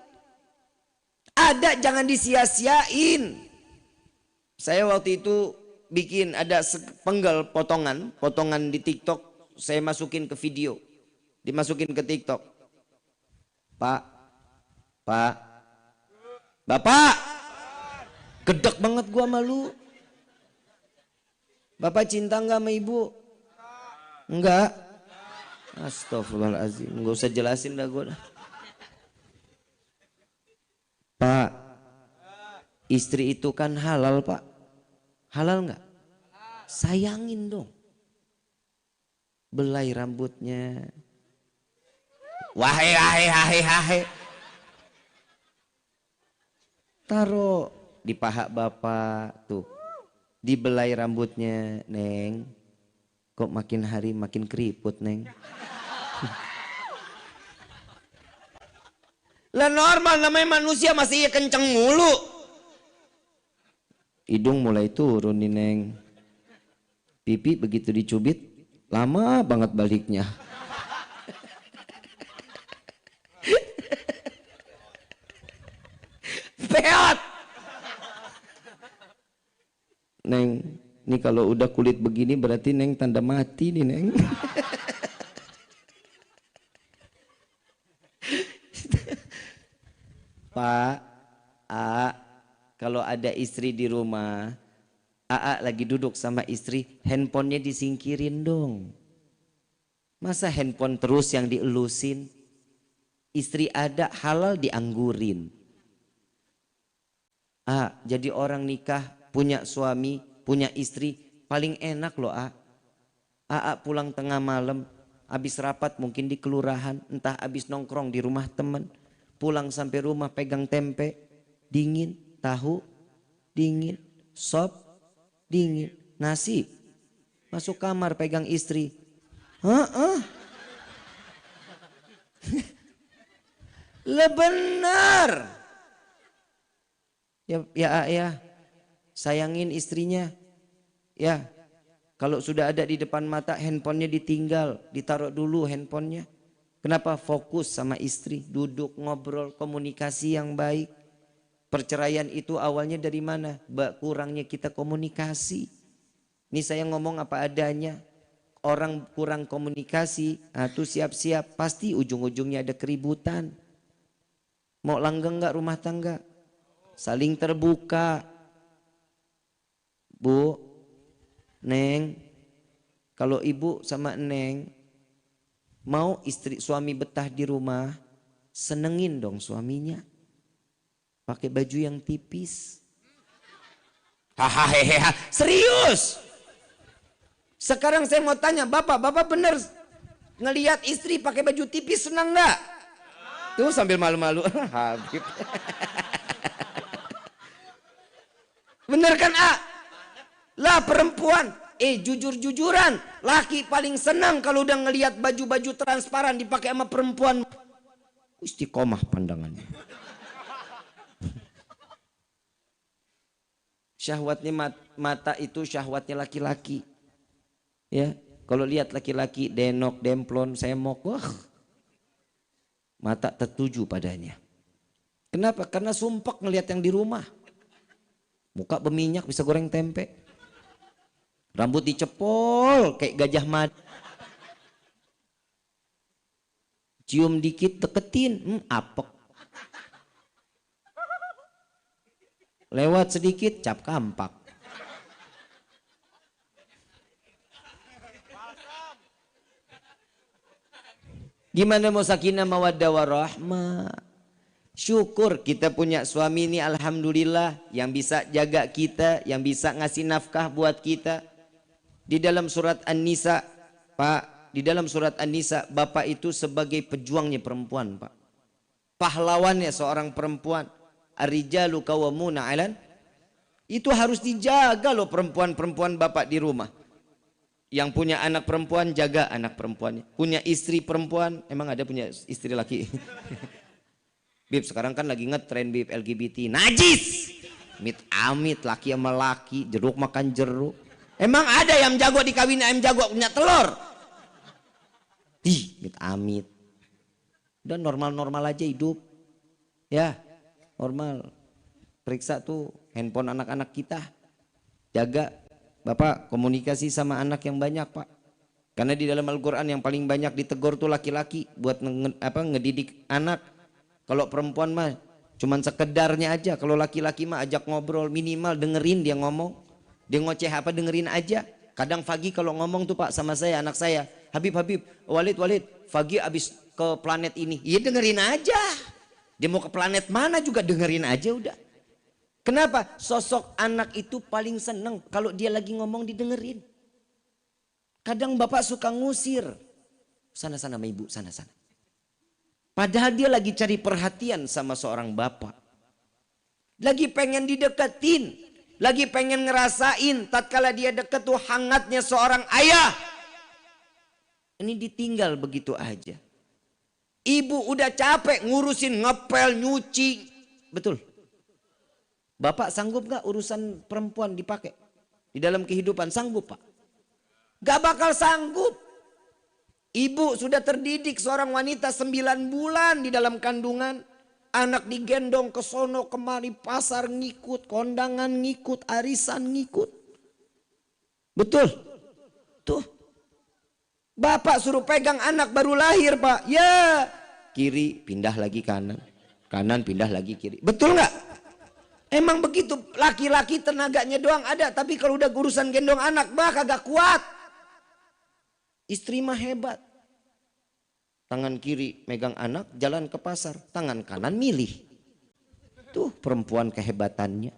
Ada, jangan disia-siain. Saya waktu itu bikin ada sepenggal potongan di TikTok, saya masukin ke video, dimasukin ke TikTok. Pak, Bapak, gedek banget gua malu. Bapak cinta nggak sama ibu? Enggak. Astagfirullahaladzim, nggak usah jelasin dah gua. Pak, istri itu kan halal pak. Halal nggak? Sayangin dong. Belai rambutnya. Wahai. Taruh di paha bapak tuh. Dibelai rambutnya, Neng. Kok makin hari makin keriput, Neng. Lah normal, namanya manusia masih kenceng mulu. Hidung mulai turun nih, Neng. Pipi begitu dicubit, lama banget baliknya. Peot. Neng, ini kalau udah kulit begini berarti Neng tanda mati nih, Neng. Pak, kalau ada istri di rumah, lagi duduk sama istri, handphonenya disingkirin dong. Masa handphone terus yang dielusin? Istri ada halal dianggurin. Jadi orang nikah, punya suami, punya istri, paling enak loh. Pulang tengah malam, habis rapat mungkin di kelurahan, entah habis nongkrong di rumah teman. Pulang sampai rumah pegang tempe, dingin, tahu, dingin, sop, dingin, nasi. Masuk kamar pegang istri. Lah benar. Ya, sayangin istrinya. Ya, kalau sudah ada di depan mata handphonenya ditinggal, ditaruh dulu handphonenya. Kenapa? Fokus sama istri, duduk ngobrol, komunikasi yang baik. Perceraian itu awalnya dari mana? Kurangnya kita komunikasi. Ini saya ngomong apa adanya. Orang kurang komunikasi, tuh siap-siap pasti ujung-ujungnya ada keributan. Mau langgeng nggak rumah tangga? Saling terbuka. Bu, Neng, kalau ibu sama Neng mau suami betah di rumah, senengin dong suaminya. Pakai baju yang tipis. Hahaha, serius. Sekarang saya mau tanya, Bapak bener ngelihat istri pakai baju tipis senang nggak? Tuh sambil malu-malu. Habib. Bener kan, Lah perempuan, jujur-jujuran, laki paling senang kalau udah ngelihat baju-baju transparan dipakai sama perempuan. Istiqomah pandangannya. Syahwatnya mata itu syahwatnya laki-laki. Ya, kalau lihat laki-laki denok, demplon, semok, mata tertuju padanya. Kenapa? Karena sumpek ngelihat yang di rumah. Muka berminyak bisa goreng tempe. Rambut dicepol kayak gajah mada. Cium dikit deketin, apek. Lewat sedikit cap kampak. Gimana mau sakinah mawaddah warahmah? Syukur kita punya suami ini, alhamdulillah, yang bisa jaga kita, yang bisa ngasih nafkah buat kita. Di dalam surat An-Nisa, Pak, di dalam surat An-Nisa, bapak itu sebagai pejuangnya perempuan, Pak. Pahlawannya seorang perempuan. Ar-rijalu qawwamuna 'alan. Itu harus dijaga loh perempuan-perempuan bapak di rumah. Yang punya anak perempuan, jaga anak perempuannya. Punya istri perempuan, emang ada punya istri laki? Bib, sekarang kan lagi ngetren Bib LGBT. Najis! Amit laki sama laki, jeruk makan jeruk. Emang ada yang jago dikawin ayam jago punya telur? Amit. Udah normal-normal aja hidup. Ya. normal. Periksa tuh handphone anak-anak kita. Jaga, Bapak komunikasi sama anak yang banyak, Pak. Karena di dalam Al-Quran yang paling banyak ditegur tuh laki-laki buat ngedidik anak. Kalau perempuan mah cuman sekedarnya aja. Kalau laki-laki mah ajak ngobrol, minimal dengerin dia ngomong. Dia ngoceh apa dengerin aja. Kadang Fagi kalau ngomong tuh Pak sama saya, anak saya, Habib, Walid, Fagi abis ke planet ini. Iya dengerin aja. Dia mau ke planet mana juga dengerin aja udah. Kenapa? Sosok anak itu paling seneng kalau dia lagi ngomong didengerin. Kadang bapak suka ngusir. Sana-sana sama ibu, sana-sana. Padahal dia lagi cari perhatian sama seorang bapak. Lagi pengen dideketin. Lagi pengen ngerasain tatkala dia deket tuh hangatnya seorang ayah. Ini ditinggal begitu aja. Ibu udah capek ngurusin ngepel, nyuci. Betul. Bapak sanggup gak urusan perempuan dipakai? Di dalam kehidupan sanggup Pak? Gak bakal sanggup. Ibu sudah terdidik seorang wanita 9 bulan di dalam kandungan. Anak digendong ke sono kemari, pasar ngikut, kondangan ngikut, arisan ngikut. Betul? Tuh. Bapak suruh pegang anak baru lahir Pak. Ya. Kiri pindah lagi kanan. Kanan pindah lagi kiri. Betul nggak? Emang begitu. Laki-laki tenaganya doang ada. Tapi kalau udah urusan gendong anak bah kagak kuat. Istri mah hebat. Tangan kiri megang anak, jalan ke pasar. Tangan kanan milih. Tuh perempuan kehebatannya.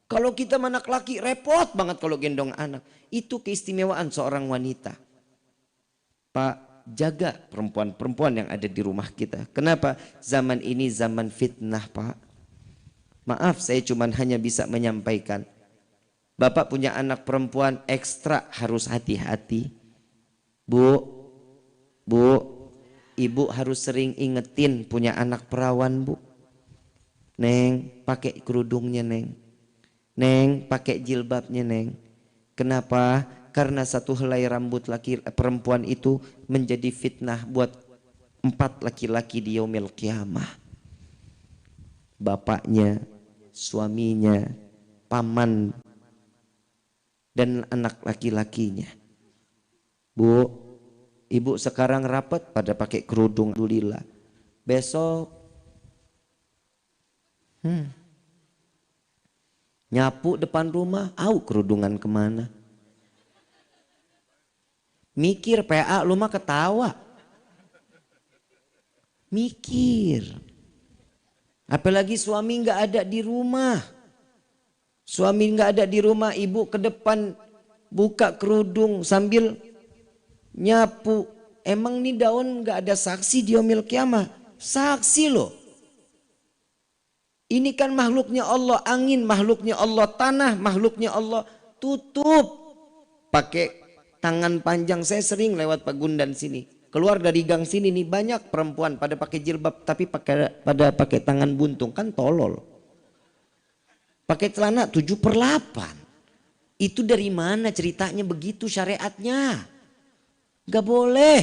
Kalau kita anak laki repot banget kalau gendong anak. Itu keistimewaan seorang wanita. Pak, jaga perempuan-perempuan yang ada di rumah kita. Kenapa? Zaman ini zaman fitnah Pak. Maaf saya cuma hanya bisa menyampaikan. Bapak punya anak perempuan ekstra harus hati-hati. Bu, ibu harus sering ingetin punya anak perawan bu. Neng, pakai kerudungnya neng. Neng, pakai jilbabnya neng. Kenapa? Karena satu helai rambut perempuan itu menjadi fitnah buat 4 laki-laki di yaumil qiyamah. Bapaknya, suaminya, paman, dan anak laki-lakinya. Bu, ibu sekarang rapat pada pakai kerudung alhamdulillah. Besok nyapu depan rumah, kerudungan kemana? Mikir PA lu mah ketawa. Mikir. Apalagi suami nggak ada di rumah. Suami nggak ada di rumah, ibu ke depan buka kerudung sambil nyapu. Emang nih daun nggak ada saksi di yaumil qiyamah? Saksi loh. Ini kan makhluknya Allah, angin makhluknya Allah, tanah makhluknya Allah. Tutup pakai tangan panjang. Saya sering lewat Pagundan sini. Keluar dari gang sini nih banyak perempuan pada pakai jilbab tapi pada pakai tangan buntung, kan tolol. Pakai celana 7/8. Itu dari mana ceritanya begitu syariatnya? Gak boleh.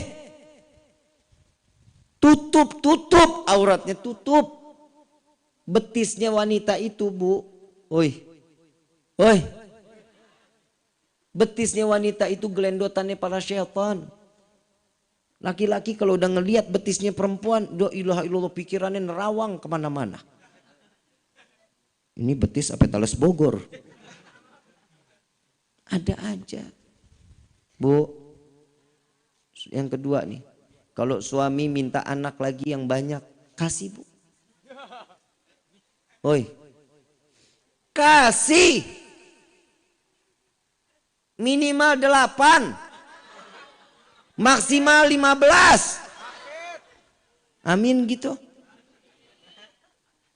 Tutup auratnya, tutup. Betisnya wanita itu bu. Oi. Betisnya wanita itu gelendotannya para syaitan. Laki-laki kalau udah ngelihat betisnya perempuan, la ilaha illallah, pikirannya nerawang kemana-mana. Ini betis apa Tales Bogor? Ada aja. Bu, yang kedua nih. Kalau suami minta anak lagi yang banyak, kasih bu. Oi. Kasih. Minimal 8. Maksimal 15. Amin gitu.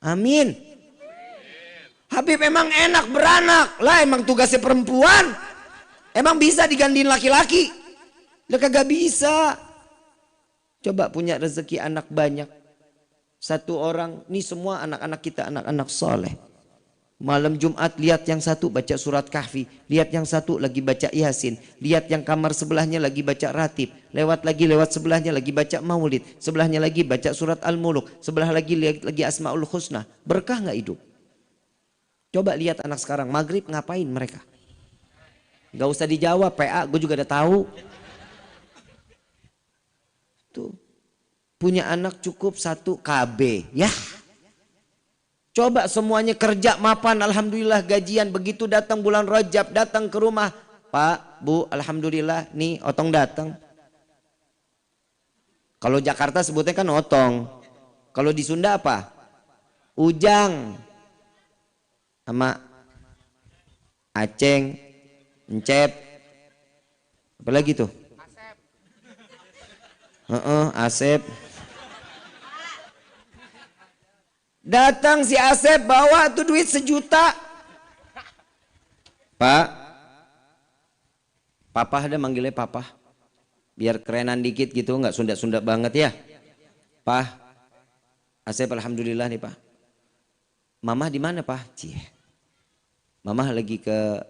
Amin. Habib emang enak beranak. Lah emang tugasnya perempuan. Emang bisa digantiin laki-laki? Lah kagak bisa. Coba punya rezeki anak banyak. Satu orang, ini semua anak-anak kita anak-anak soleh. Malam Jumat lihat yang satu baca surat Kahfi, lihat yang satu lagi baca Yasin, lihat yang kamar sebelahnya lagi baca Ratib, lewat sebelahnya lagi baca Maulid, sebelahnya lagi baca surat Al-Muluk, sebelah lagi Asmaul Husna. Berkah nggak hidup? Coba lihat anak sekarang, maghrib ngapain mereka? Gak usah dijawab, PA gue juga udah tahu. Tuh, punya anak cukup satu KB, ya. Coba semuanya kerja mapan, alhamdulillah gajian, begitu datang bulan Rajab, datang ke rumah, Pak, Bu, alhamdulillah, nih otong datang. Kalau Jakarta sebutnya kan otong. Kalau di Sunda apa? Ujang. Sama Aceng, Encep. Apa lagi tuh? Asep. Datang si Asep bawa tuh duit 1 juta. Pak, Papa ada manggilnya Papa. Biar kerenan dikit gitu, nggak Sunda-Sunda banget ya. Pak, Asep alhamdulillah nih Pak. Mama di mana Pak? Cie. Mama lagi ke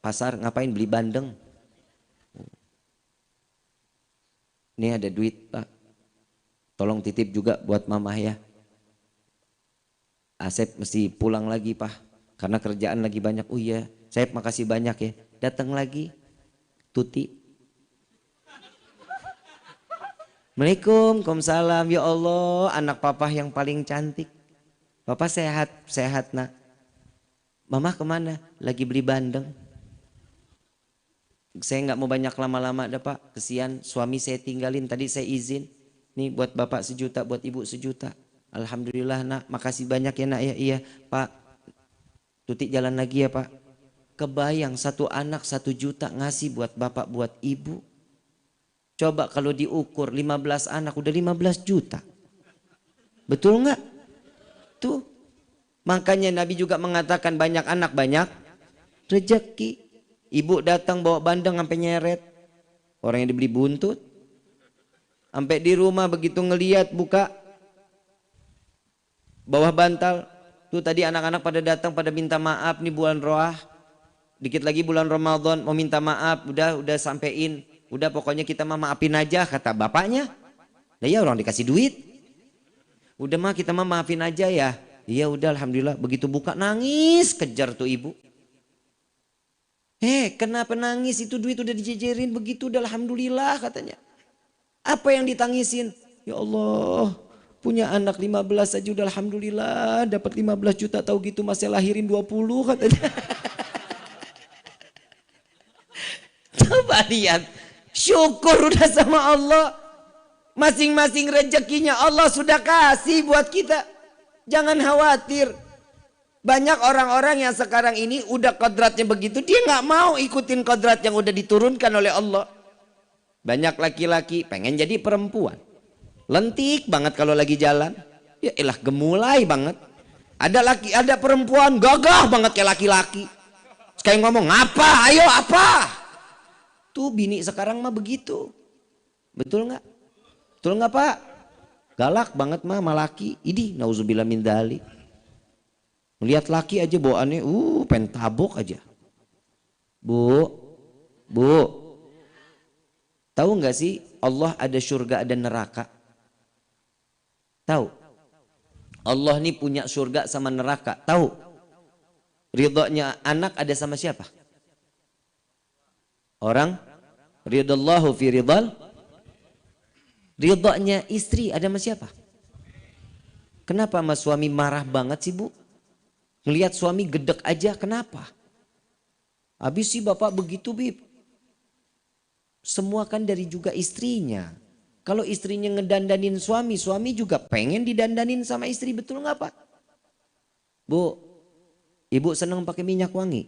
pasar, ngapain beli bandeng? Ini ada duit Pak. Tolong titip juga buat Mama ya. Asep mesti pulang lagi Pak, karena kerjaan lagi banyak. Oh iya, saya makasih banyak ya. Datang lagi, Tuti. Assalamualaikum, Waalaikumsalam. Ya Allah, anak Papa yang paling cantik. Papa sehat, sehat nak. Mama kemana? Lagi beli bandeng. Saya nggak mau banyak lama-lama dah Pak. Kesian suami saya tinggalin. Tadi saya izin. Nih buat Bapak 1 juta, buat Ibu 1 juta. Alhamdulillah nak, makasih banyak ya nak ya. Iya Pak, Tuti jalan lagi ya Pak. Kebayang 1 anak 1 juta ngasih buat bapak buat ibu. Coba kalau diukur 15 anak udah 15 juta. Betul nggak? Tuh. Makanya Nabi juga mengatakan banyak anak banyak rezeki. Ibu datang bawa bandeng sampai nyeret. Orang yang dibeli buntut. Sampai di rumah begitu ngeliat buka bawah bantal, tuh tadi anak-anak pada datang pada minta maaf nih bulan Roah. Dikit lagi bulan Ramadan mau minta maaf, udah sampein. Udah pokoknya kita mah maafin aja kata bapaknya. Nah ya orang dikasih duit. Udah mah kita mah maafin aja ya. Iya udah alhamdulillah, begitu buka nangis kejar tuh ibu. Kenapa nangis, itu duit udah dijejerin begitu udah alhamdulillah katanya. Apa yang ditangisin? Ya Allah, punya anak 15 aja udah alhamdulillah, dapat 15 juta tahu gitu masih lahirin 20 katanya. Coba lihat, syukur udah sama Allah. Masing-masing rezekinya Allah sudah kasih buat kita. Jangan khawatir. Banyak orang-orang yang sekarang ini udah kodratnya begitu, dia nggak mau ikutin kodrat yang udah diturunkan oleh Allah. Banyak laki-laki pengen jadi perempuan. Lentik banget kalau lagi jalan. Ya elah gemulai banget. Ada perempuan gagah banget kayak laki-laki. Kayak ngomong, "Apa? Ayo apa?" Tuh bini sekarang mah begitu. Betul nggak? Betul nggak Pak? Galak banget mah sama laki. Idih, nauzubillah min dzalik. Melihat laki aja bawaannya, pengen tabok aja. Bu. Tahu nggak sih Allah ada surga ada neraka? Tahu? Allah nih punya surga sama neraka. Tahu? Ridhonya anak ada sama siapa? Orang ridallahu fi ridal. Ridhonya istri ada sama siapa? Kenapa sama suami marah banget sih Bu? Ngelihat suami gedek aja kenapa? Habis sih bapak begitu Bib. Semua kan dari juga istrinya. Kalau istrinya ngedandanin suami, suami juga pengen didandanin sama istri, betul nggak Pak? Bu, ibu seneng pakai minyak wangi?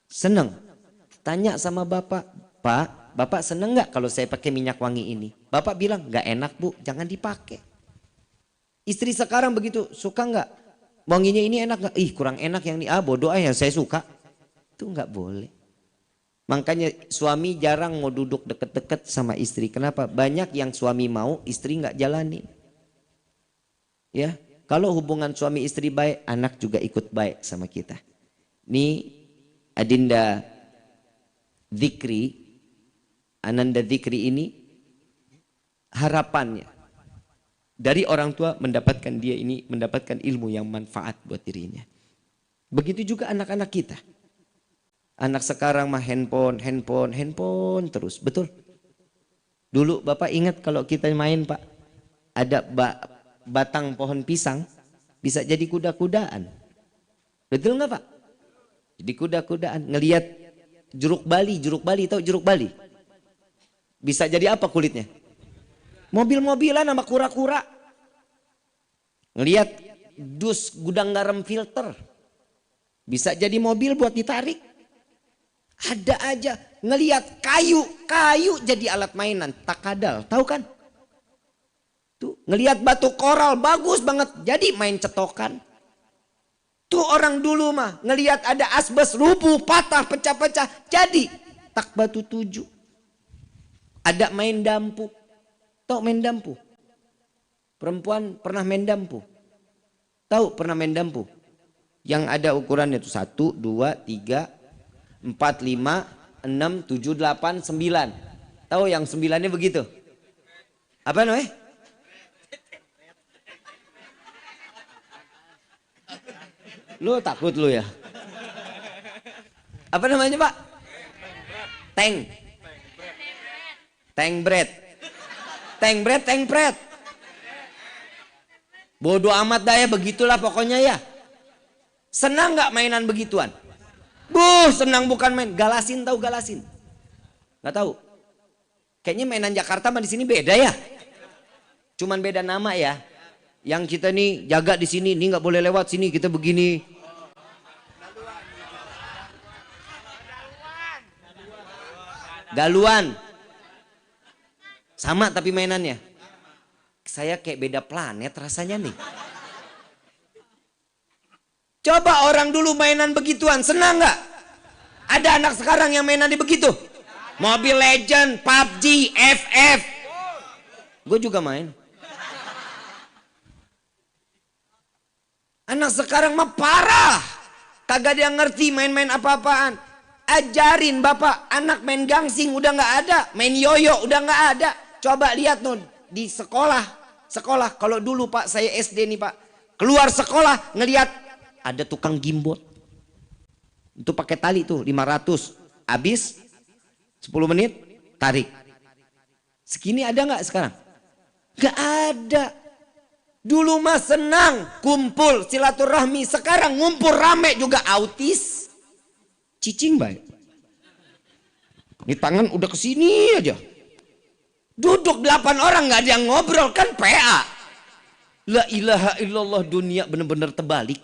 Seneng. Tanya sama bapak, Pak, bapak seneng nggak kalau saya pakai minyak wangi ini? Bapak bilang nggak enak Bu, jangan dipakai. Istri sekarang begitu, suka nggak? Wanginya ini enak nggak? Ih kurang enak yang ini, bodoh yang saya suka. Itu nggak boleh. Makanya suami jarang mau duduk deket-deket sama istri. Kenapa? Banyak yang suami mau, istri nggak jalani. Ya, Kalau hubungan suami istri baik, anak juga ikut baik sama kita. Ini Adinda Dzikri, Ananda Dzikri ini harapannya dari orang tua mendapatkan dia ini mendapatkan ilmu yang manfaat buat dirinya. Begitu juga anak-anak kita. Anak sekarang mah handphone terus. Betul? Dulu Bapak ingat kalau kita main Pak, ada batang pohon pisang bisa jadi kuda-kudaan. Betul nggak Pak? Jadi kuda-kudaan. Ngelihat jeruk Bali, tahu jeruk Bali? Bisa jadi apa kulitnya? Mobil-mobilan sama kura-kura. Ngelihat dus gudang garam filter. Bisa jadi mobil buat ditarik. Ada aja ngelihat kayu jadi alat mainan. Takadal, tahu kan? Tuh, ngelihat batu koral bagus banget jadi main cetokan. Tuh orang dulu mah ngelihat ada asbes rubuh, patah, pecah-pecah jadi tak batu 7. Ada main dampu. Tahu main dampu? Perempuan pernah main dampu? Tahu pernah main dampu? Yang ada ukurannya itu 1, 2, 3, 4, 5, 6, 7, 8, 9. Tahu yang 9-nya begitu? Apa namanya? Lu takut lu ya? Apa namanya Pak? Tank bread. Bodoh amat dah ya, begitulah pokoknya ya. Senang nggak mainan begituan? Senang bukan main. Galasin, tahu galasin? Nggak tahu. Kayaknya mainan Jakarta mah di sini beda ya. Cuman beda nama ya. Yang kita nih jaga di sini, ini nggak boleh lewat sini, kita begini. Galuan. Sama tapi mainannya. Saya kayak beda planet rasanya nih. Coba orang dulu mainan begituan, senang nggak? Ada anak sekarang yang mainan di begitu. Mobile Legend, PUBG, FF. Gue juga main. Anak sekarang mah parah. Kagak dia ngerti main-main apa-apaan. Ajarin Bapak, anak main gangsing udah nggak ada. Main yoyo udah nggak ada. Coba lihat tuh di sekolah. Kalau dulu Pak, saya SD nih Pak. Keluar sekolah ngelihat ada tukang gimbot. Itu pakai tali tuh 500. Habis 10 menit tarik. Segini ada nggak sekarang? Nggak ada. Dulu mah senang kumpul silaturahmi. Sekarang ngumpul rame juga autis. Cicing baik. Ini tangan udah kesini aja. Duduk 8 orang nggak ada yang ngobrol, kan PA. La ilaha illallah, dunia benar-benar terbalik.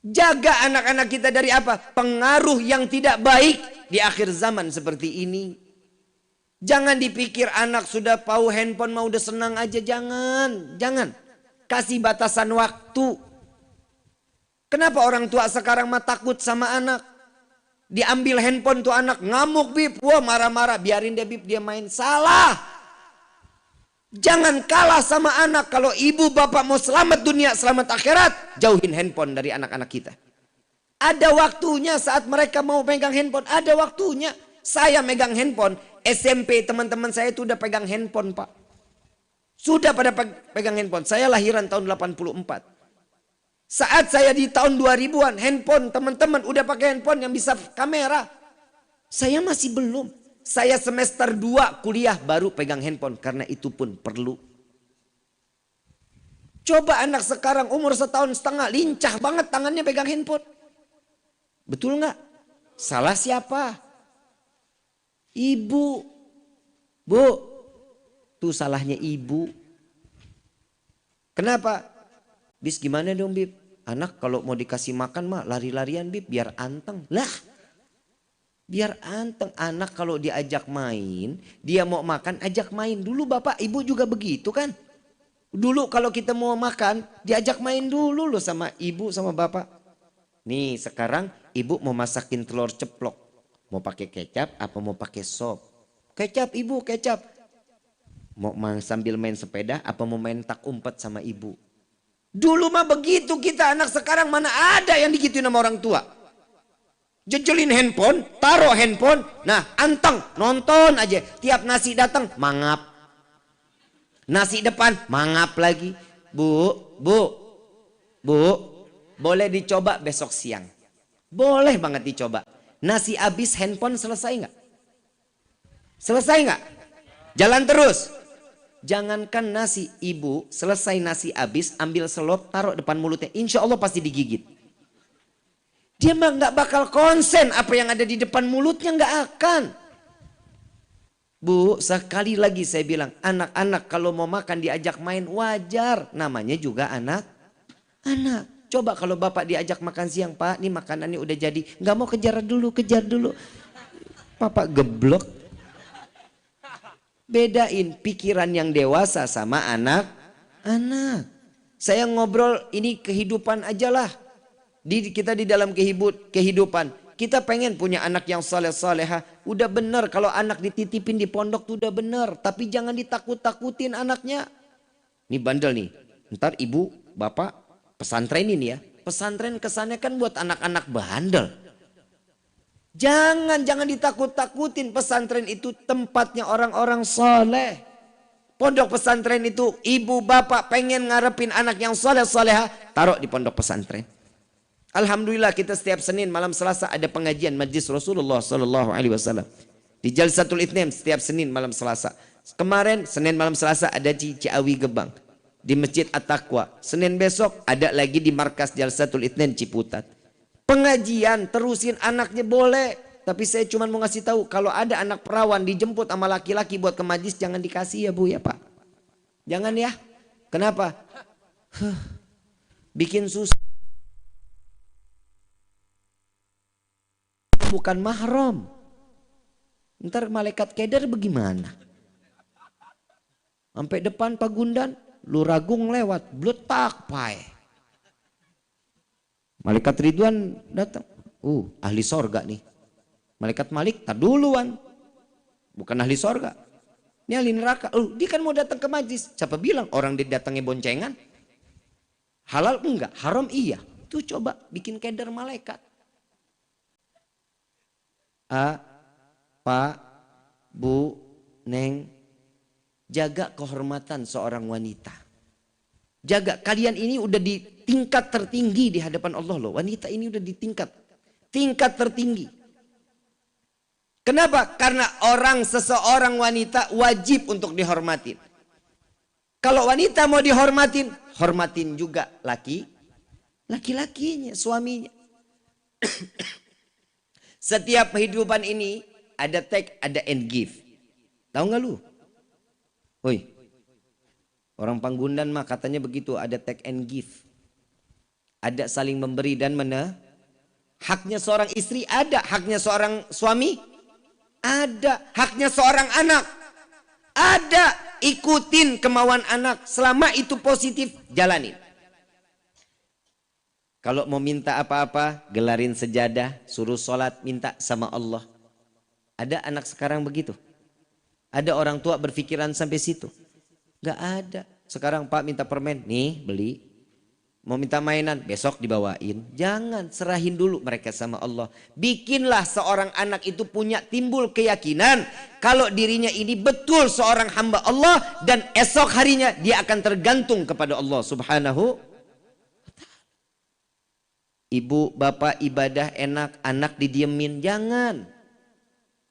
Jaga anak-anak kita dari apa? Pengaruh yang tidak baik di akhir zaman seperti ini. Jangan dipikir anak sudah tahu handphone mau udah senang aja, jangan. Kasih batasan waktu. Kenapa orang tua sekarang mah takut sama anak? Diambil handphone tuh anak ngamuk bib, wah marah-marah, biarin dia bib, dia main. Salah. Jangan kalah sama anak. Kalau ibu bapak mau selamat dunia, selamat akhirat, jauhin handphone dari anak-anak kita. Ada waktunya saat mereka mau pegang handphone, ada waktunya. Saya megang handphone, SMP teman-teman saya itu udah pegang handphone Pak. Sudah pada pegang handphone. Saya lahiran tahun 84. Saat saya di tahun 2000-an, handphone teman-teman udah pakai handphone yang bisa kamera. Saya masih belum. Saya semester 2 kuliah baru pegang handphone karena itu pun perlu. Coba anak sekarang umur 1,5 tahun lincah banget tangannya pegang handphone. Betul nggak? Salah siapa? Ibu. Bu, tuh salahnya ibu. Kenapa? Bis gimana dong Bib? Anak kalau mau dikasih makan mah lari-larian Bib biar anteng. Lah, biar anteng. Anak kalau diajak main, dia mau makan ajak main. Dulu bapak ibu juga begitu kan? Dulu kalau kita mau makan diajak main dulu loh sama ibu sama bapak. Nih sekarang ibu mau masakin telur ceplok. Mau pakai kecap apa mau pakai sop? Kecap ibu, kecap. Sambil main sepeda apa mau main tak umpet sama ibu. Dulu mah begitu kita, anak sekarang mana ada yang digituin sama orang tua. Jejelin handphone, taruh handphone, nah anteng, nonton aja. Tiap nasi datang, mangap. Nasi depan, mangap lagi. Bu, boleh dicoba besok siang. Boleh banget dicoba. Nasi habis, handphone selesai nggak? Selesai nggak? Jalan terus. Jangankan nasi, ibu selesai nasi habis, ambil selop, taruh depan mulutnya. Insya Allah pasti digigit. Dia mah nggak bakal konsen apa yang ada di depan mulutnya, nggak akan. Bu, sekali lagi saya bilang, anak-anak kalau mau makan diajak main wajar. Namanya juga anak. Coba kalau bapak diajak makan siang, Pak, nih makanannya udah jadi. Nggak mau kejar dulu. Papa geblok. Bedain pikiran yang dewasa sama anak-anak. Saya ngobrol ini kehidupan aja lah. Kita di dalam kehidupan. Kita pengen punya anak yang soleh-solehah. Udah bener kalau anak dititipin di pondok tuh udah bener. Tapi jangan ditakut-takutin anaknya. Ini bandel nih. Ntar ibu, bapak pesantren ini ya. Pesantren kesannya kan buat anak-anak bandel. Jangan ditakut-takutin. Pesantren itu tempatnya orang-orang soleh. Pondok pesantren itu ibu bapak pengen ngarepin anak yang soleh-soleha, taruh di pondok pesantren. Alhamdulillah kita setiap Senin malam Selasa ada pengajian majlis Rasulullah Sallallahu Alaihi Wasallam di Jalsatul Itsnain setiap Senin malam Selasa. Kemarin Senin malam Selasa ada di Ciawi Gebang di Masjid At-Taqwa. Senin besok ada lagi di markas Jalsatul Itsnain Ciputat. Pengajian terusin anaknya boleh, tapi saya cuma mau ngasih tahu kalau ada anak perawan dijemput sama laki-laki buat ke majlis jangan dikasih ya Bu ya Pak. Jangan ya. Kenapa? Bikin susah. Bukan mahram. Ntar malaikat keder bagaimana? Sampai depan Pagundan, lu ragung lewat, bletak pae. Malaikat Ridwan datang. Ahli sorga nih. Malaikat Malik, tak duluan. Bukan ahli sorga. Ini ahli neraka. Dia kan mau datang ke majlis. Siapa bilang orang dia datangnya boncengan? Halal enggak, haram iya. Tuh coba bikin keder malaikat. Pak, Bu, Neng. Jaga kehormatan seorang wanita. Jaga, kalian ini udah di tingkat tertinggi di hadapan Allah loh. Wanita ini udah di tingkat tertinggi. Kenapa? Karena seseorang wanita wajib untuk dihormatin. Kalau wanita mau dihormatin, hormatin juga laki-lakinya, suaminya. Setiap kehidupan ini ada take, ada and give. Tahu nggak lu? Woi. Orang Panggundan mah katanya begitu, ada take and give. Ada saling memberi dan haknya seorang istri ada, haknya seorang suami ada, haknya seorang anak ada. Ikutin kemauan anak, selama itu positif jalanin. Kalau mau minta apa-apa, gelarin sejadah, suruh sholat, minta sama Allah. Ada anak sekarang begitu? Ada orang tua berpikiran sampai situ? Gak ada. Sekarang Pak minta permen, nih beli. Mau minta mainan, besok dibawain. Jangan, serahin dulu mereka sama Allah. Bikinlah seorang anak itu punya timbul keyakinan kalau dirinya ini betul seorang hamba Allah dan esok harinya dia akan tergantung kepada Allah Subhanahu. Ibu, bapak ibadah enak, anak didiemin. Jangan.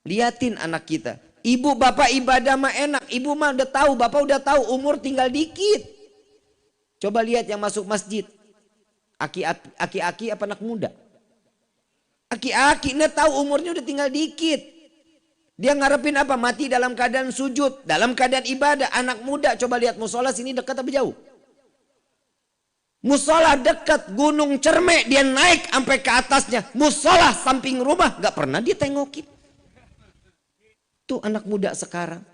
Liatin anak kita. Ibu, bapak ibadah mah enak. Ibu mah udah tahu, bapak udah tahu, umur tinggal dikit. Coba lihat yang masuk masjid. Aki-aki apa anak muda? Aki-aki, dia tahu umurnya udah tinggal dikit. Dia ngarepin apa? Mati dalam keadaan sujud, dalam keadaan ibadah. Anak muda, coba lihat musola sini dekat apa jauh? Musola dekat Gunung Cerme, dia naik sampai ke atasnya. Musola samping rumah, gak pernah dia tengokin. Tuh anak muda sekarang.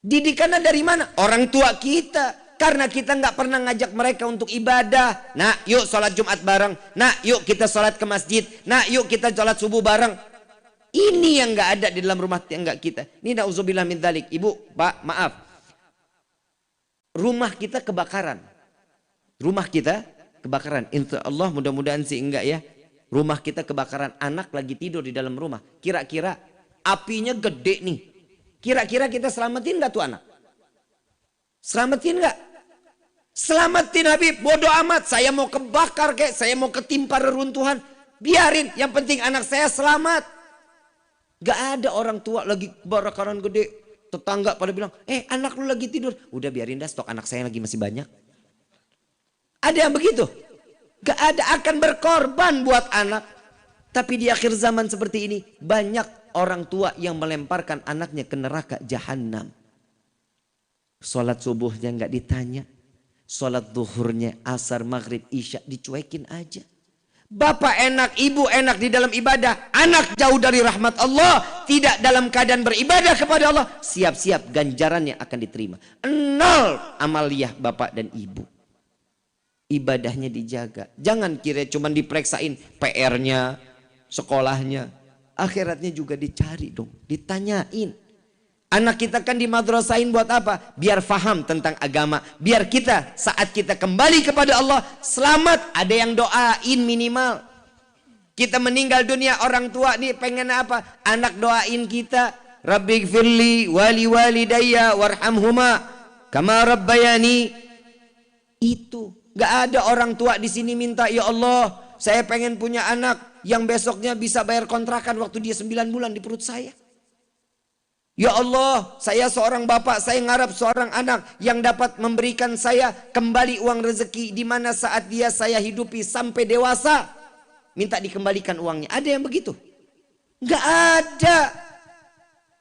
Didikannya dari mana? Orang tua kita. Karena kita nggak pernah ngajak mereka untuk ibadah. Nah, yuk sholat Jumat bareng. Nah, yuk kita sholat ke masjid. Nah, yuk kita sholat subuh bareng. Ini yang nggak ada di dalam rumah tangga kita. Ini na'udzubillah min dzalik. Ibu, Pak, maaf. rumah kita kebakaran. Rumah kita kebakaran. Insya Allah mudah-mudahan sih enggak ya. Rumah kita kebakaran, anak lagi tidur di dalam rumah. Kira-kira apinya gede nih. Kira-kira kita selamatin enggak tuh anak? Selamatin enggak? Selamatin Habib, bodoh amat. Saya mau kebakar kayak, saya mau ketimpa reruntuhan. Biarin, yang penting anak saya selamat. Gak ada orang tua lagi kebakaran gede. Tetangga pada bilang, anak lu lagi tidur. Udah biarin dah, stok anak saya lagi masih banyak. Ada yang begitu? Gak ada, akan berkorban buat anak. Tapi di akhir zaman seperti ini, banyak orang tua yang melemparkan anaknya ke neraka jahanam. Sholat subuhnya gak ditanya. Sholat zuhurnya, asar, maghrib, isya dicuekin aja. Bapak enak, ibu enak di dalam ibadah. Anak jauh dari rahmat Allah. Tidak dalam keadaan beribadah kepada Allah. Siap-siap ganjarannya akan diterima. 0 amaliyah bapak dan ibu. Ibadahnya dijaga. Jangan kira cuma diperiksain PR-nya, sekolahnya. Akhiratnya juga dicari dong. Ditanyain. Anak kita kan dimadrasahin buat apa? Biar faham tentang agama. Biar kita saat kita kembali kepada Allah selamat. Ada yang doain minimal. Kita meninggal dunia, orang tua nih pengen apa? Anak doain kita. Rabbighfirli wali walidayya warhamhuma kama rabbayani. Itu. Gak ada orang tua di sini minta, ya Allah saya pengen punya anak yang besoknya bisa bayar kontrakan waktu dia 9 bulan di perut saya. Ya Allah, saya seorang bapak, saya ngarap seorang anak yang dapat memberikan saya kembali uang rezeki di mana saat dia saya hidupi sampai dewasa. Minta dikembalikan uangnya. Ada yang begitu? Enggak ada.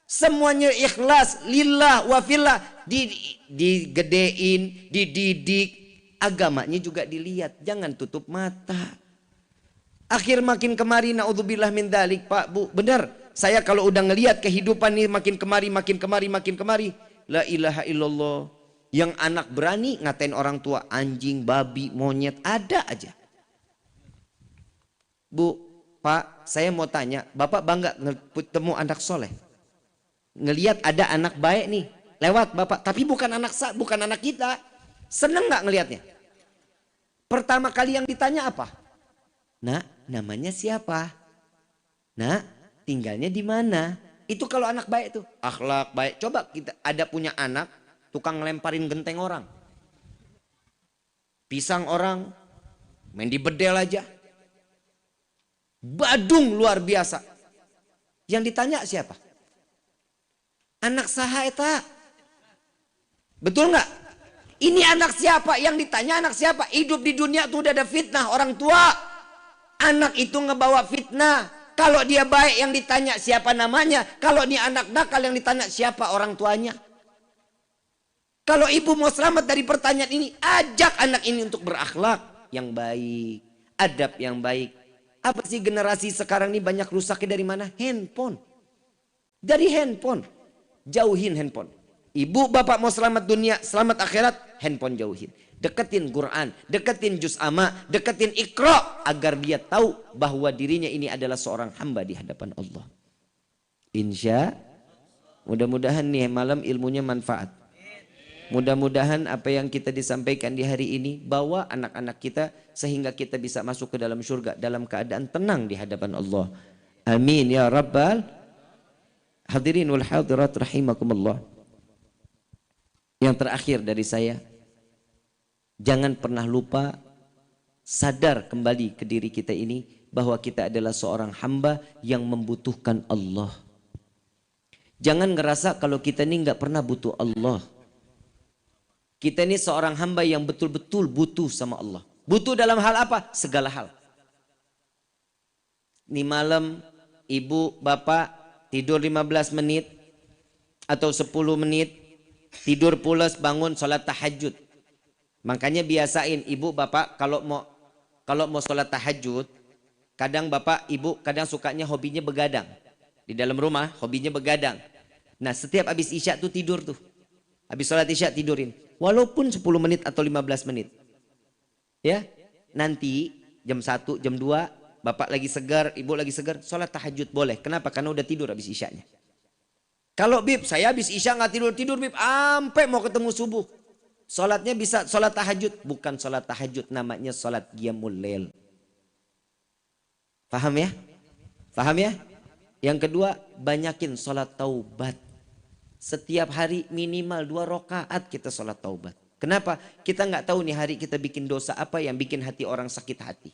Semuanya ikhlas, lillah wa fillah. Digedein, dididik. Agamanya juga dilihat. Jangan tutup mata. Akhir makin kemari, naudzubillah min dzalik, Pak, Bu. Benar. Saya kalau udah ngelihat kehidupan ini makin kemari, makin kemari, makin kemari. La ilaha illallah. Yang anak berani ngatain orang tua anjing, babi, monyet. Ada aja. Bu, Pak, saya mau tanya. Bapak bangga ketemu anak soleh? Ngelihat ada anak baik nih. Lewat Bapak. Tapi bukan anak kita. Seneng gak ngelihatnya? Pertama kali yang ditanya apa? Nak, namanya siapa? Nak, tinggalnya di mana? Itu kalau anak baik tuh. Akhlak baik. Coba kita ada punya anak tukang ngelemparin genteng orang. Pisang orang. Main di bedel aja. Badung luar biasa. Yang ditanya siapa? Anak saha eta. Betul nggak? Ini anak siapa? Yang ditanya anak siapa? Hidup di dunia tuh udah ada fitnah orang tua. Anak itu ngebawa fitnah. Kalau dia baik yang ditanya siapa namanya. Kalau dia anak nakal yang ditanya siapa orang tuanya. Kalau ibu mau selamat dari pertanyaan ini, ajak anak ini untuk berakhlak yang baik. Adab yang baik. Apa sih generasi sekarang ini banyak rusaknya dari mana? Handphone. Dari handphone. Jauhin handphone. Ibu bapak mau selamat dunia, selamat akhirat, handphone jauhin. Deketin Quran, deketin juz amma, deketin Iqra agar dia tahu bahwa dirinya ini adalah seorang hamba di hadapan Allah. Insya mudah-mudahan nih malam ilmunya manfaat. Mudah-mudahan apa yang kita disampaikan di hari ini bawa anak-anak kita sehingga kita bisa masuk ke dalam surga dalam keadaan tenang di hadapan Allah. Amin ya rabbal hadirin wal hadirat rahimakumullah. Yang terakhir dari saya, jangan pernah lupa sadar kembali ke diri kita ini bahwa kita adalah seorang hamba yang membutuhkan Allah. Jangan ngerasa kalau kita ini nggak pernah butuh Allah. Kita ini seorang hamba yang betul-betul butuh sama Allah. Butuh dalam hal apa? Segala hal. Ini malam ibu bapak tidur 15 menit atau 10 menit. Tidur pulas bangun sholat tahajud. Makanya biasain ibu bapak kalau mau sholat tahajud, kadang bapak ibu kadang sukanya hobinya begadang. Di dalam rumah hobinya begadang. Nah setiap habis isya tuh tidur tuh. Habis sholat isya tidurin. Walaupun 10 menit atau 15 menit. Ya, nanti jam 1, jam 2 bapak lagi segar, ibu lagi segar, sholat tahajud boleh. Kenapa? Karena udah tidur habis isyanya. Kalau Bib, saya habis isya nggak tidur-tidur Bib, sampai mau ketemu subuh. Sholatnya bisa sholat tahajud. Bukan sholat tahajud, namanya sholat qiyamul lail. Paham ya? Paham ya? Yang kedua, banyakin sholat taubat. Setiap hari minimal 2 rakaat kita sholat taubat. Kenapa? Kita nggak tahu nih hari kita bikin dosa apa yang bikin hati orang sakit hati.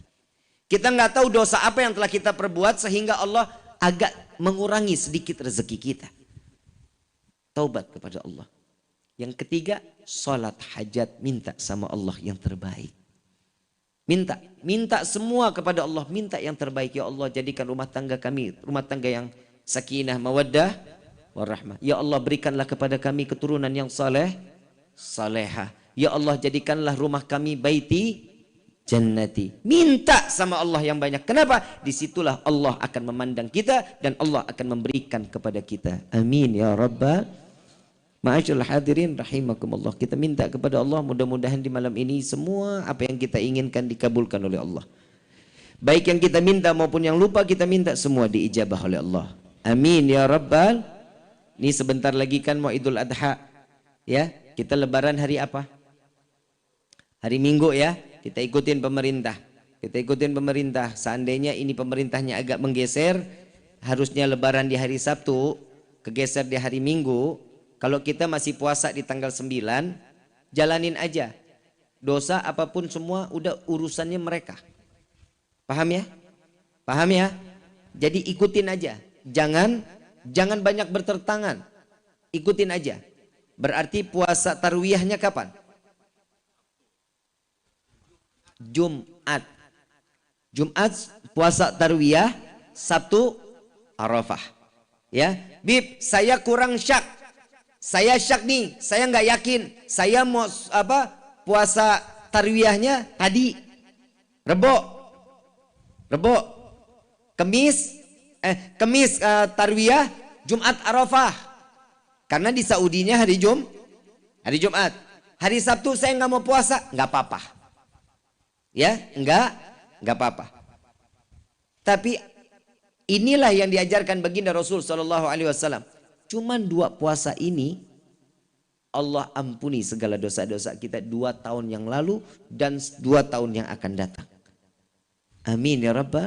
Kita nggak tahu dosa apa yang telah kita perbuat sehingga Allah agak mengurangi sedikit rezeki kita. Taubat kepada Allah. Yang ketiga, sholat hajat, minta sama Allah yang terbaik. Minta semua kepada Allah, minta yang terbaik. Ya Allah, jadikan rumah tangga kami rumah tangga yang sakinah, mawaddah, warahmah. Ya Allah, berikanlah kepada kami keturunan yang saleh, salehah. Ya Allah, jadikanlah rumah kami baiti jannati. Minta sama Allah yang banyak. Kenapa? Disitulah Allah akan memandang kita dan Allah akan memberikan kepada kita. Amin ya rabbal. Ma'asyiral hadirin rahimakumullah. Kita minta kepada Allah mudah-mudahan di malam ini semua apa yang kita inginkan dikabulkan oleh Allah. Baik yang kita minta maupun yang lupa kita minta semua diijabah oleh Allah. Amin ya rabbal. Ini sebentar lagi kan mau Idul Adha. Ya, kita lebaran hari apa? Hari Minggu ya. Kita ikutin pemerintah. Kita ikutin pemerintah. Seandainya ini pemerintahnya agak menggeser, harusnya lebaran di hari Sabtu, kegeser di hari Minggu. Kalau kita masih puasa di tanggal 9, jalanin aja. Dosa apapun semua udah urusannya mereka. Paham ya? Paham ya? Jadi ikutin aja. Jangan banyak bertertangan. Ikutin aja. Berarti puasa tarwiyahnya kapan? Jumat. Jumat puasa tarwiyah, Sabtu Arafah. Ya, Bib, saya kurang syak. Saya syak nih, saya nggak yakin. Saya mau puasa tarwiyahnya tadi Rebo, Kemis tarwiyah Jumat Arafah. Karena di Saudinya hari Jumat. Hari Sabtu saya nggak mau puasa, nggak apa-apa. Ya, nggak apa-apa. Tapi inilah yang diajarkan baginda Rasul Shallallahu Alaihi Wasallam. Cuman 2 puasa ini Allah ampuni segala dosa-dosa kita 2 tahun yang lalu dan 2 tahun yang akan datang. Amin ya rabbal.